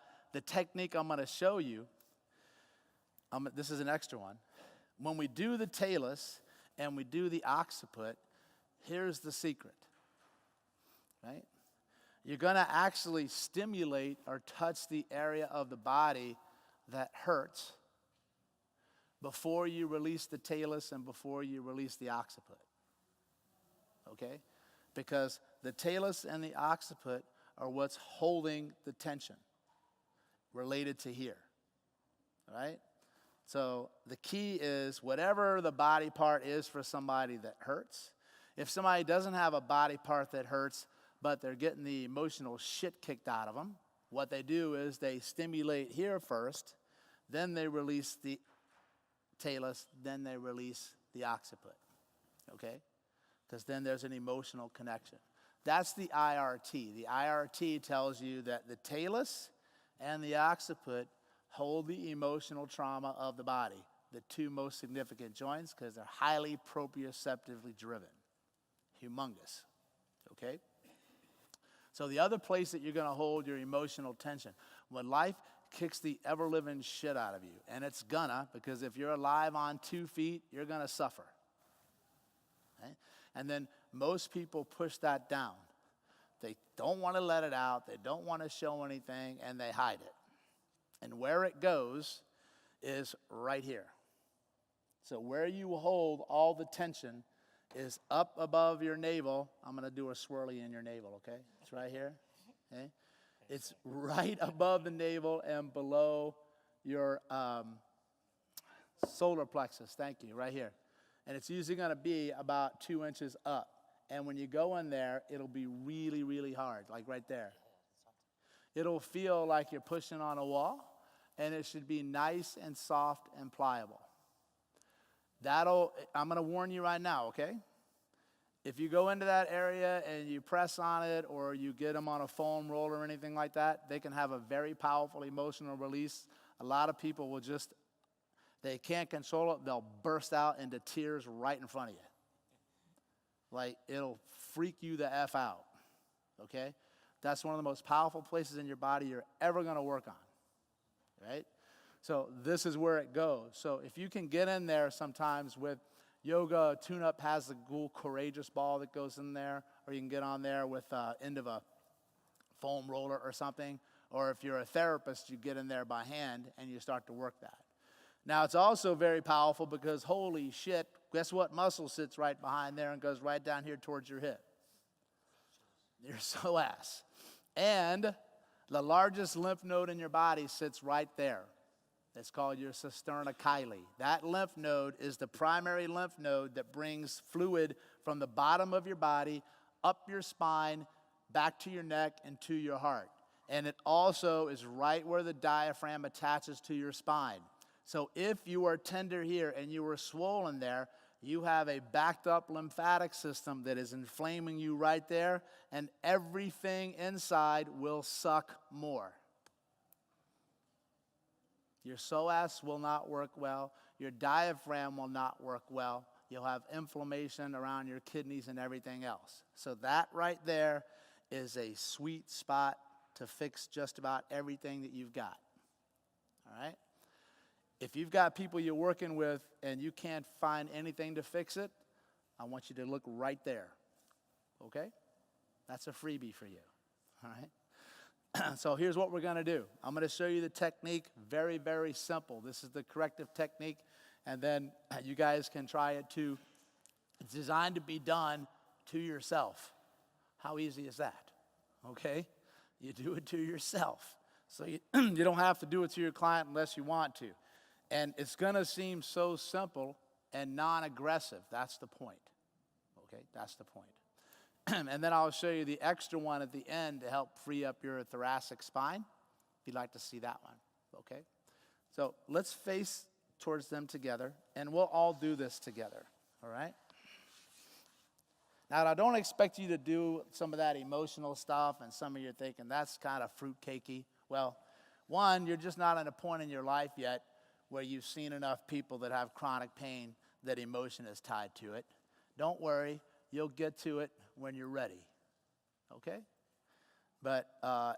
technique I'm going to show you, this is an extra one. When we do the talus and we do the occiput, here's the secret, right? You're going to actually stimulate or touch the area of the body that hurts before you release the talus and before you release the occiput. Okay? Because the talus and the occiput are what's holding the tension related to here. All right? So the key is whatever the body part is for somebody that hurts. If somebody doesn't have a body part that hurts, but they're getting the emotional shit kicked out of them, what they do is they stimulate here first, then they release the talus, then they release the occiput. Okay? Because then there's an emotional connection. That's the IRT. The IRT tells you that the talus and the occiput hold the emotional trauma of the body, the two most significant joints, because they're highly proprioceptively driven. Humongous. Okay? So the other place that you're going to hold your emotional tension, when life kicks the ever-living shit out of you, and it's gonna, because if you're alive on 2 feet, you're going to suffer. Okay? And then most people push that down. They don't want to let it out. They don't want to show anything, and they hide it. And where it goes is right here. So where you hold all the tension is up above your navel. I'm going to do a swirly in your navel, okay? It's right here. Okay? It's right above the navel and below your solar plexus. Thank you, right here. And it's usually going to be about 2 inches up. And when you go in there, it'll be really, really hard, like right there. It'll feel like you're pushing on a wall, and it should be nice and soft and pliable. I'm going to warn you right now, okay? If you go into that area and you press on it or you get them on a foam roller or anything like that, they can have a very powerful emotional release. A lot of people will they can't control it. They'll burst out into tears right in front of you. Like, it'll freak you the F out, okay? That's one of the most powerful places in your body you're ever going to work on, right? So this is where it goes. So if you can get in there sometimes with yoga, tune-up has the cool courageous ball that goes in there, or you can get on there with end of a foam roller or something, or if you're a therapist, you get in there by hand and you start to work that. Now, it's also very powerful because, holy shit, guess what muscle sits right behind there and goes right down here towards your hip? Your psoas. And the largest lymph node in your body sits right there. It's called your cisterna chyli. That lymph node is the primary lymph node that brings fluid from the bottom of your body, up your spine, back to your neck, and to your heart. And it also is right where the diaphragm attaches to your spine. So if you are tender here and you are swollen there, you have a backed up lymphatic system that is inflaming you right there, and everything inside will suck more. Your psoas will not work well. Your diaphragm will not work well. You'll have inflammation around your kidneys and everything else. So that right there is a sweet spot to fix just about everything that you've got. All right? If you've got people you're working with and you can't find anything to fix it, I want you to look right there. Okay? That's a freebie for you. All right? So here's what we're going to do. I'm going to show you the technique. Very, very simple. This is the corrective technique, and then you guys can try it too. It's designed to be done to yourself. How easy is that? Okay? You do it to yourself. So you don't have to do it to your client unless you want to. And it's going to seem so simple and non-aggressive. That's the point. Okay? That's the point. And then I'll show you the extra one at the end to help free up your thoracic spine, if you'd like to see that one, okay? So let's face towards them together, and we'll all do this together, all right? Now, I don't expect you to do some of that emotional stuff, and some of you are thinking, that's kind of fruitcakey. Well, one, you're just not at a point in your life yet where you've seen enough people that have chronic pain that emotion is tied to it. Don't worry. You'll get to it when you're ready, okay? But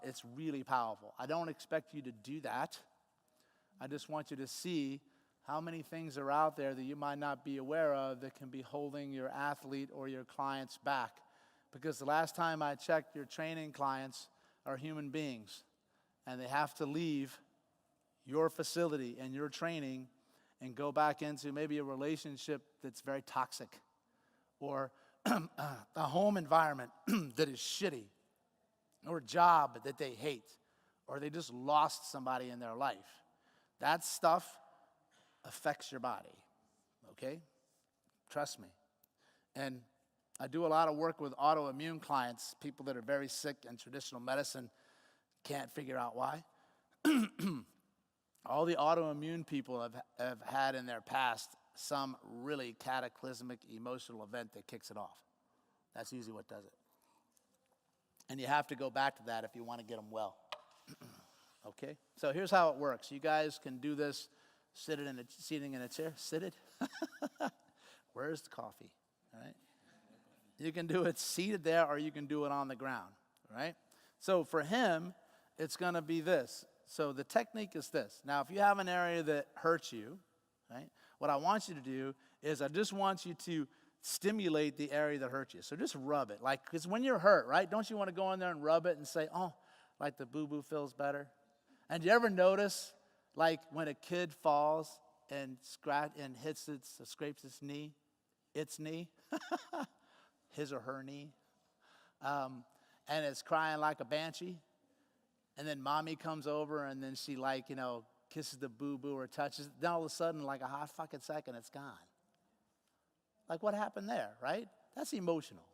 it's really powerful. I don't expect you to do that. I just want you to see how many things are out there that you might not be aware of that can be holding your athlete or your clients back. Because the last time I checked, your training clients are human beings, and they have to leave your facility and your training and go back into maybe a relationship that's very toxic, or a home environment that is shitty, or a job that they hate, or they just lost somebody in their life. That stuff affects your body, okay? Trust me. And I do a lot of work with autoimmune clients, people that are very sick, and traditional medicine can't figure out why. All the autoimmune people have had in their past some really cataclysmic emotional event that kicks it off. That's usually what does it. And you have to go back to that if you want to get them well. Okay? So here's how it works. You guys can do this sitting in a chair. Seated? Where's the coffee? All right? You can do it seated there, or you can do it on the ground. All right? So for him, it's going to be this. So the technique is this. Now, if you have an area that hurts you, right, what I want you to do is I just want you to stimulate the area that hurts you. So just rub it. Like, because when you're hurt, right, don't you want to go in there and rub it and say, oh, like the boo-boo feels better? And do you ever notice, like, when a kid falls and scrapes its knee, his or her knee, and is crying like a banshee, and then mommy comes over and then she, like, kisses the boo-boo or touches it. Then all of a sudden, like a hot fucking second, it's gone. Like, what happened there, right? That's emotional,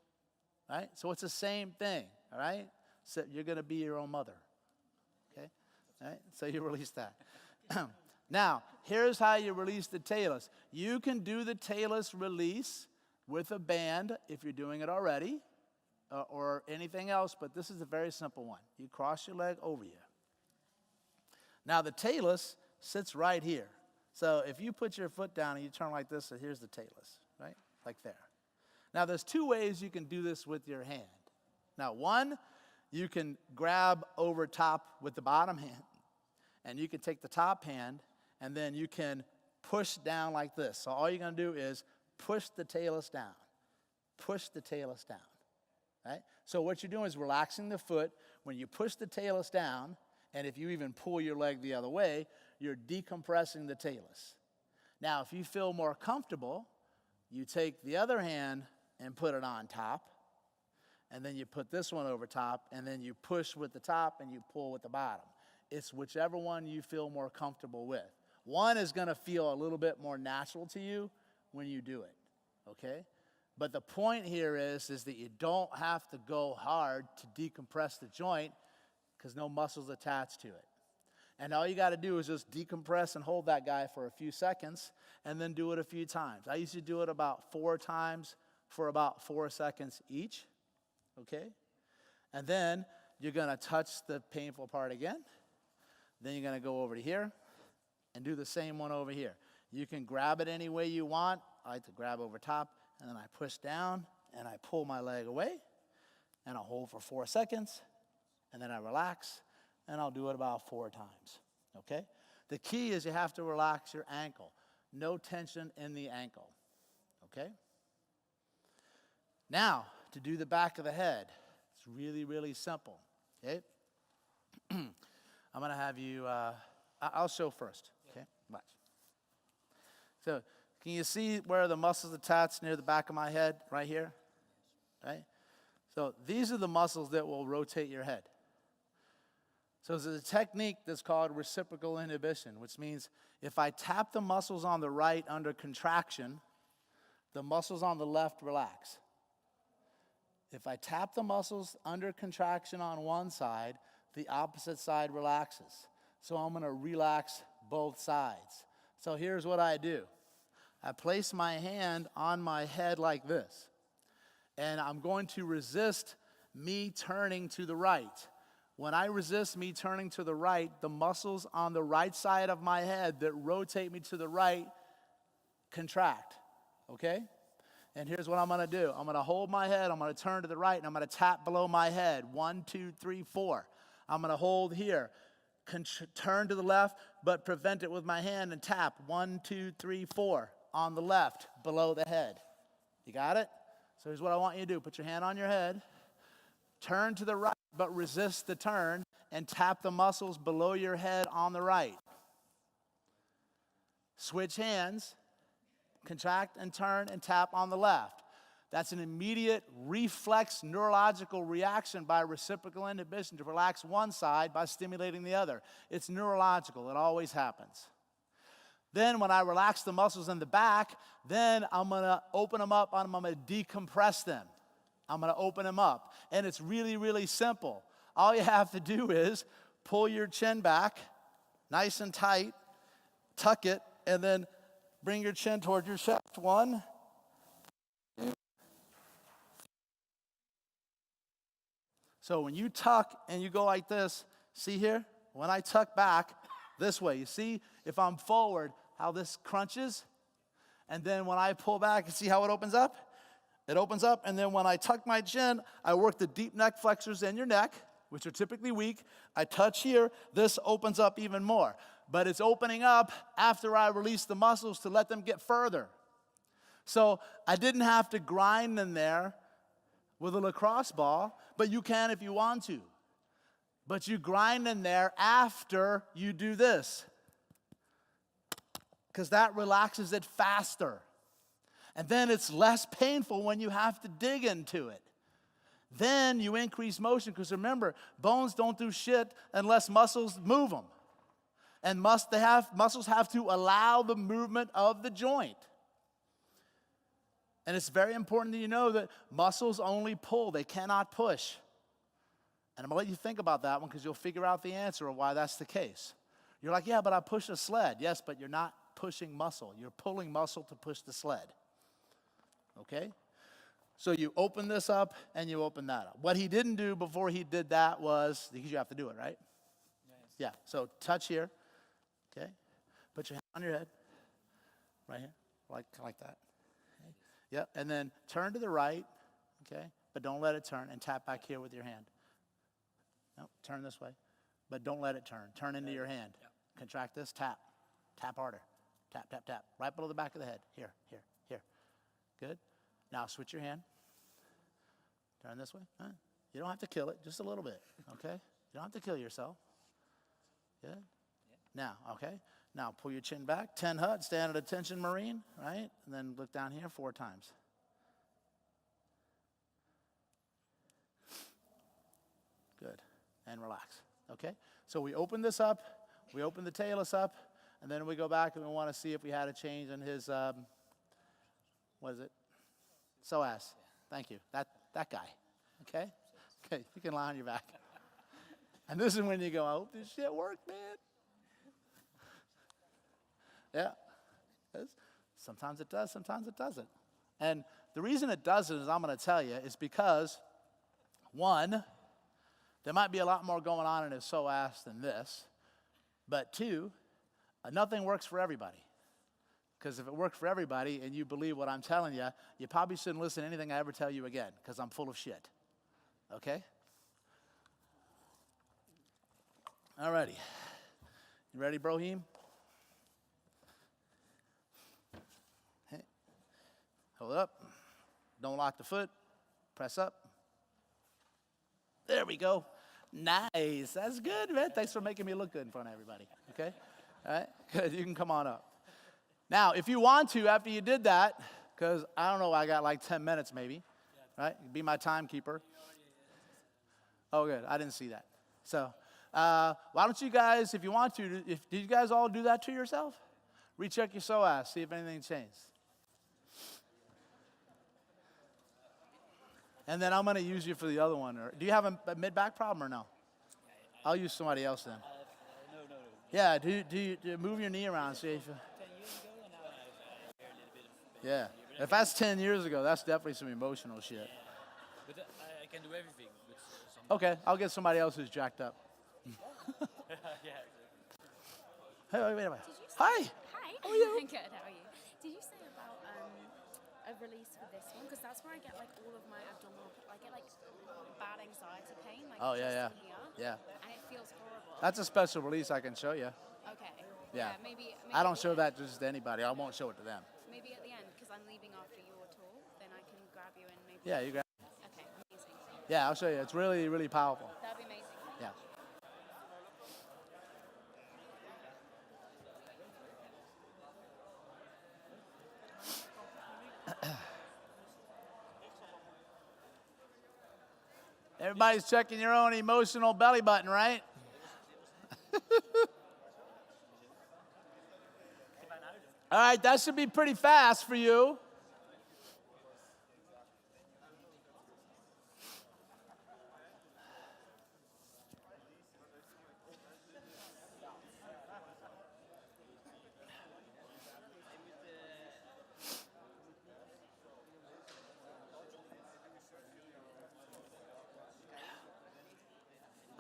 right? So it's the same thing, all right? So you're going to be your own mother, okay? All right? So you release that. Now, here's how you release the talus. You can do the talus release with a band if you're doing it already, or anything else, but this is a very simple one. You cross your leg over you. Now, the talus sits right here. So if you put your foot down and you turn like this, so here's the talus, right? Like there. Now, there's two ways you can do this with your hand. Now, one, you can grab over top with the bottom hand, and you can take the top hand, and then you can push down like this. So all you're going to do is push the talus down. Push the talus down, right? So what you're doing is relaxing the foot. When you push the talus down, and if you even pull your leg the other way, you're decompressing the talus. Now, if you feel more comfortable, you take the other hand and put it on top, and then you put this one over top, and then you push with the top and you pull with the bottom. It's whichever one you feel more comfortable with. One is going to feel a little bit more natural to you when you do it, okay? But the point here is that you don't have to go hard to decompress the joint because no muscle's attached to it. And all you got to do is just decompress and hold that guy for a few seconds and then do it a few times. I used to do it about 4 times for about 4 seconds each, okay? And then you're going to touch the painful part again. Then you're going to go over to here and do the same one over here. You can grab it any way you want. I like to grab over top, and then I push down, and I pull my leg away, and I'll hold for 4 seconds, and then I relax, and I'll do it about 4 times, okay? The key is you have to relax your ankle. No tension in the ankle, okay? Now, to do the back of the head, it's really, really simple, okay? I'm going to have you, I'll show first, okay? Watch. So, can you see where the muscles attached near the back of my head, right here? Right? So, these are the muscles that will rotate your head. So, there's a technique that's called reciprocal inhibition, which means if I tap the muscles on the right under contraction, the muscles on the left relax. If I tap the muscles under contraction on one side, the opposite side relaxes. So I'm going to relax both sides. So here's what I do. I place my hand on my head like this. And I'm going to resist me turning to the right. When I resist me turning to the right, the muscles on the right side of my head that rotate me to the right contract. Okay? And here's what I'm going to do. I'm going to hold my head. I'm going to turn to the right, and I'm going to tap below my head. 1, 2, 3, 4. I'm going to hold here. Turn to the left, but prevent it with my hand and tap. 1, 2, 3, 4 on the left, below the head. You got it? So here's what I want you to do. Put your hand on your head. Turn to the right, but resist the turn, and tap the muscles below your head on the right. Switch hands. Contract and turn and tap on the left. That's an immediate reflex neurological reaction by reciprocal inhibition to relax one side by stimulating the other. It's neurological. It always happens. Then when I relax the muscles in the back, then I'm going to open them up and I'm going to decompress them. I'm going to open them up. And it's really, really simple. All you have to do is pull your chin back nice and tight, tuck it, and then bring your chin toward your chest. 1, 2. So when you tuck and you go like this, see here? When I tuck back this way, you see if I'm forward, how this crunches? And then when I pull back, you see how it opens up? It opens up, and then when I tuck my chin, I work the deep neck flexors in your neck, which are typically weak. I touch here. This opens up even more. But it's opening up after I release the muscles to let them get further. So I didn't have to grind them there with a lacrosse ball, but you can if you want to. But you grind them there after you do this, because that relaxes it faster. And then it's less painful when you have to dig into it. Then you increase motion, because remember, bones don't do shit unless muscles move them. And muscles have to allow the movement of the joint. And it's very important that you know that muscles only pull, they cannot push. And I'm going to let you think about that one, because you'll figure out the answer of why that's the case. You're like, yeah, but I push a sled. Yes, but you're not pushing muscle. You're pulling muscle to push the sled. Okay? So you open this up and you open that up. What he didn't do before he did that was, because you have to do it, right? Yes. Yeah, so touch here. Okay? Put your hand on your head. Right here. Like that. Okay? Yeah, and then turn to the right. Okay? But don't let it turn, and tap back here with your hand. No, turn this way. But don't let it turn. Turn into your hand. Yeah. Contract this, tap. Tap harder. Tap, tap, tap. Right below the back of the head. Here, here, here. Good? Now switch your hand. Turn this way. Huh? You don't have to kill it, just a little bit. Okay? You don't have to kill yourself. Good? Now, okay? Now pull your chin back. 10 HUD, stand at attention, Marine, right? And then look down here 4 times. Good. And relax. Okay? So we open this up. We open the talus up. and then we go back and we want to see if we had a change in his, what is it? Psoas. Thank you. That guy. Okay? Okay, you can lie on your back. And this is when you go, I hope this shit worked, man. Yeah. Sometimes it does, sometimes it doesn't. And the reason it doesn't, as I'm going to tell you, is because, one, there might be a lot more going on in his psoas than this. But two, nothing works for everybody. Because if it worked for everybody and you believe what I'm telling you, you probably shouldn't listen to anything I ever tell you again, because I'm full of shit. Okay? All righty. You ready, Brohim? Hey. Hold up. Don't lock the foot. Press up. There we go. Nice. That's good, man. Thanks for making me look good in front of everybody. Okay? All right? Good. You can come on up. Now, if you want to, after you did that, because I don't know, I got like 10 minutes maybe, right? Be my timekeeper. Oh, good. I didn't see that. So, why don't you guys, if you want to, did you guys all do that to yourself? Recheck your psoas, see if anything changed. And then I'm going to use you for the other one. Or, do you have a mid-back problem or no? I'll use somebody else then. No. Yeah, do you move your knee around, see if you... 10 years ago, and now I have a little bit of pain. Yeah. If that's 10 years ago, that's definitely some emotional shit. But I can do everything. But Okay, I'll get somebody else who's jacked up. yeah. Hey, wait a minute. Did you say, Hi. Hi. How are you? Good. How are you? Did you say about a release for this one? Because that's where I get like all of my abdominal. I get like bad anxiety pain. Like Oh, yeah, just in yeah. here, and it feels horrible. That's a special release I can show you. Okay. Yeah. Maybe I don't show that just to anybody. I won't show it to them. Maybe at the end, because I'm leaving after your tour, then I can grab you and maybe. Yeah, you got. Okay. Amazing. Yeah, I'll show you. It's really, really powerful. That'd be amazing. Yeah. Everybody's checking your own emotional belly button, right? All right, that should be pretty fast for you.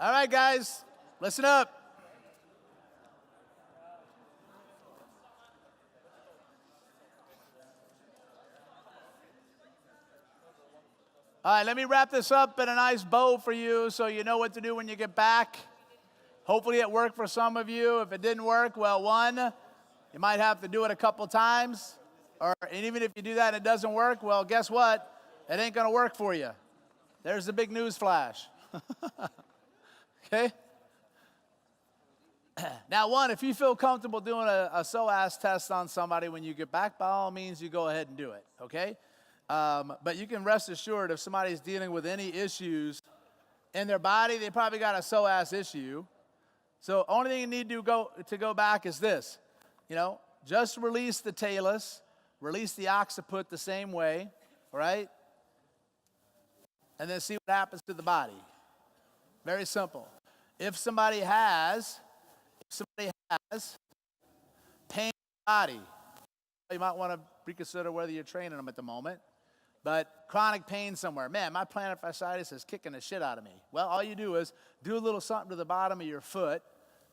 All right, guys, listen up. All right, let me wrap this up in a nice bow for you so you know what to do when you get back. Hopefully it worked for some of you. If it didn't work, well, one, you might have to do it a couple times. And even if you do that and it doesn't work, well, guess what? It ain't going to work for you. There's the big news flash. Okay? Now, one, if you feel comfortable doing a psoas test on somebody when you get back, by all means, you go ahead and do it, okay? But you can rest assured if somebody's dealing with any issues in their body, they probably got a psoas issue. So only thing you need to go back is this. Just release the talus, release the occiput the same way, all right? And then see what happens to the body. Very simple. If somebody has pain in the body, you might want to reconsider whether you're training them at the moment. But chronic pain somewhere, man, my plantar fasciitis is kicking the shit out of me. Well, all you do is do a little something to the bottom of your foot.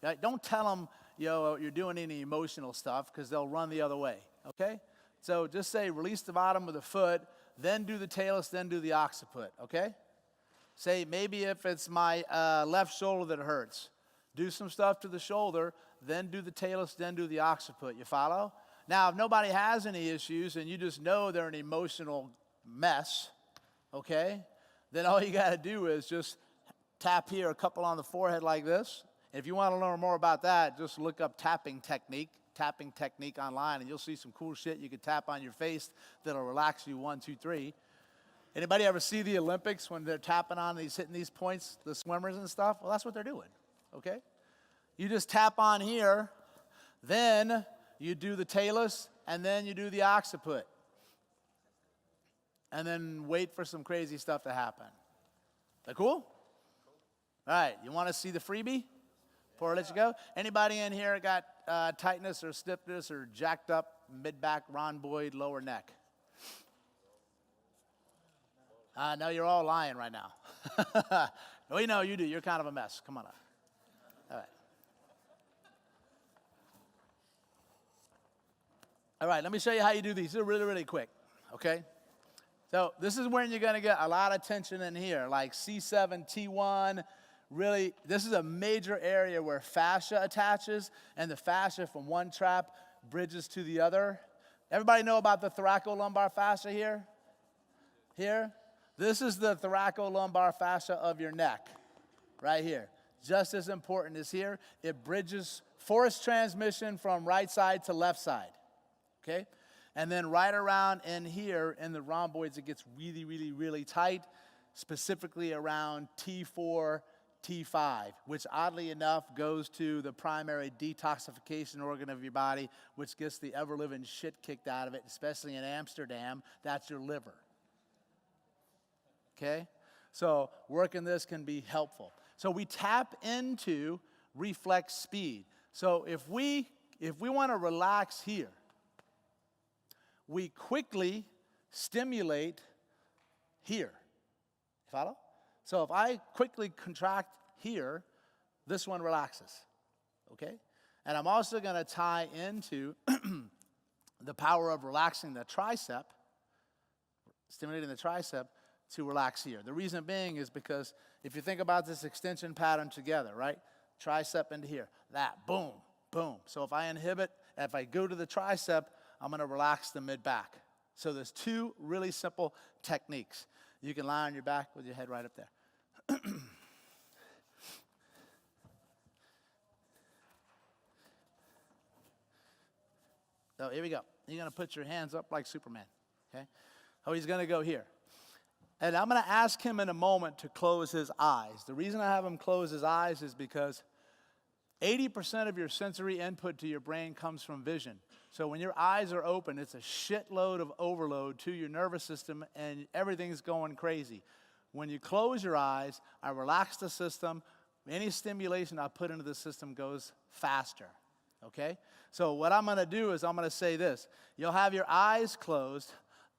Right? Don't tell them you're doing any emotional stuff because they'll run the other way, okay? So just say release the bottom of the foot, then do the talus, then do the occiput, okay? Say maybe if it's my left shoulder that hurts, do some stuff to the shoulder, then do the talus, then do the occiput. You follow? Now, if nobody has any issues and you just know they're an emotional mess, okay, then all you got to do is just tap here, a couple on the forehead like this. If you want to learn more about that, just look up tapping technique online, and you'll see some cool shit you can tap on your face that'll relax you 1, 2, 3. Anybody ever see the Olympics when they're tapping on these, hitting these points, the swimmers and stuff? Well, that's what they're doing, okay? You just tap on here, Then you do the talus, and then you do the occiput. And then wait for some crazy stuff to happen. That cool? All right, you want to see the freebie before I let you go? Anybody in here got tightness or stiffness or jacked up mid-back, rhomboid, lower neck? No, you're all lying right now. We know you do. You're kind of a mess. Come on up. All right. All right, let me show you how you do these. They're really, really quick, okay? So this is when you're going to get a lot of tension in here, like C7, T1. Really, this is a major area where fascia attaches, and the fascia from one trap bridges to the other. Everybody know about the thoracolumbar fascia here? Here? This is the thoracolumbar fascia of your neck, right here. Just as important as here. It bridges force transmission from right side to left side, okay? And then right around in here, in the rhomboids, it gets really, really, really tight, specifically around T4, T5, which oddly enough goes to the primary detoxification organ of your body, which gets the ever-living shit kicked out of it, especially in Amsterdam. That's your liver. Okay? So working this can be helpful. So we tap into reflex speed. So if we want to relax here, we quickly stimulate here. Follow? So if I quickly contract here, this one relaxes. Okay? And I'm also going to tie into the power of relaxing the tricep, stimulating the tricep to relax here. The reason being is because if you think about this extension pattern together, right? Tricep into here, that, boom, boom. So if I go to the tricep, I'm going to relax the mid-back. So there's two really simple techniques. You can lie on your back with your head right up there. So here we go. You're going to put your hands up like Superman, okay? Oh, he's going to go here. And I'm going to ask him in a moment to close his eyes. The reason I have him close his eyes is because 80% of your sensory input to your brain comes from vision. So when your eyes are open, it's a shitload of overload to your nervous system, and everything's going crazy. When you close your eyes, I relax the system. Any stimulation I put into the system goes faster, okay? So what I'm going to do is I'm going to say this. You'll have your eyes closed.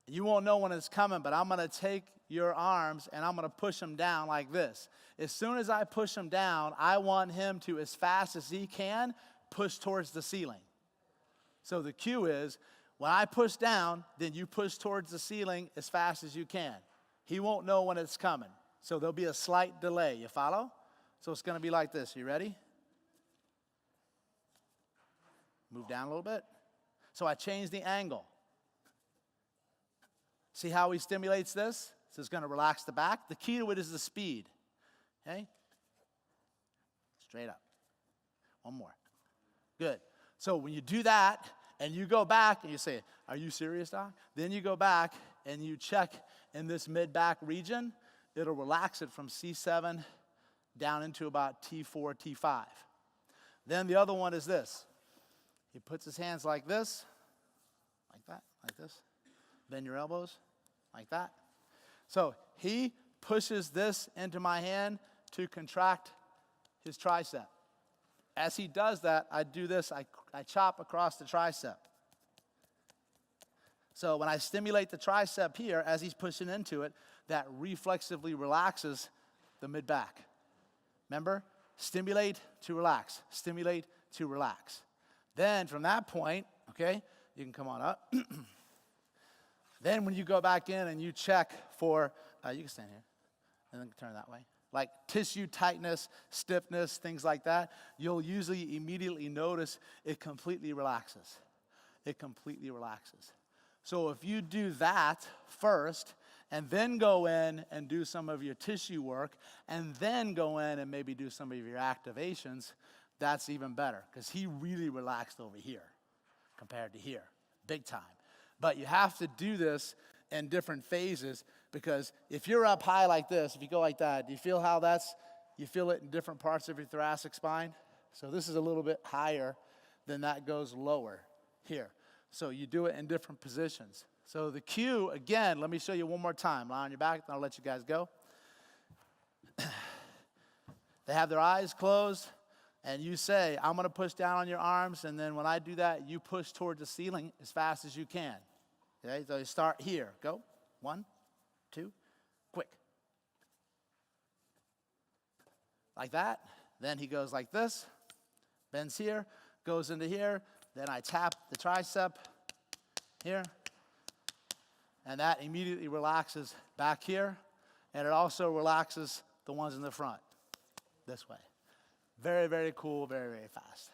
You won't know when it's coming, but I'm going to take your arms and I'm going to push them down like this. As soon as I push him down, I want him to, as fast as he can, push towards the ceiling. So the cue is, when I push down, then you push towards the ceiling as fast as you can. He won't know when it's coming. So there'll be a slight delay. You follow? So it's going to be like this. You ready? Move down a little bit. So I change the angle. See how he stimulates this? So it's going to relax the back. The key to it is the speed. Okay? Straight up. One more. Good. So when you do that, and you go back and you say, "Are you serious, Doc?" Then you go back and you check in this mid-back region. It'll relax it from C7 down into about T4, T5. Then the other one is this. He puts his hands like this, like that, like this. Bend your elbows, like that. So he pushes this into my hand to contract his tricep. As he does that, I do this, I chop across the tricep. So when I stimulate the tricep here, as he's pushing into it, that reflexively relaxes the mid-back. Remember? Stimulate to relax. Stimulate to relax. Then from that point, okay, you can come on up. Then when you go back in and you check for, you can stand here and then turn that way. Like tissue tightness, stiffness, things like that, you'll usually immediately notice it completely relaxes. It completely relaxes. So if you do that first, and then go in and do some of your tissue work, and then go in and maybe do some of your activations, that's even better, because he really relaxed over here compared to here, big time. But you have to do this in different phases, because if you're up high like this, if you go like that, do you feel how you feel it in different parts of your thoracic spine? So this is a little bit higher then that goes lower here. So you do it in different positions. So the cue, again, let me show you one more time. Lie on your back, then I'll let you guys go. They have their eyes closed, and you say, I'm going to push down on your arms, and then when I do that, you push toward the ceiling as fast as you can. Okay, so you start here. Go. 1, 2, quick. Like that. Then he goes like this, bends here, goes into here. Then I tap the tricep here, and that immediately relaxes back here, and it also relaxes the ones in the front this way. Very, very cool, very, very fast.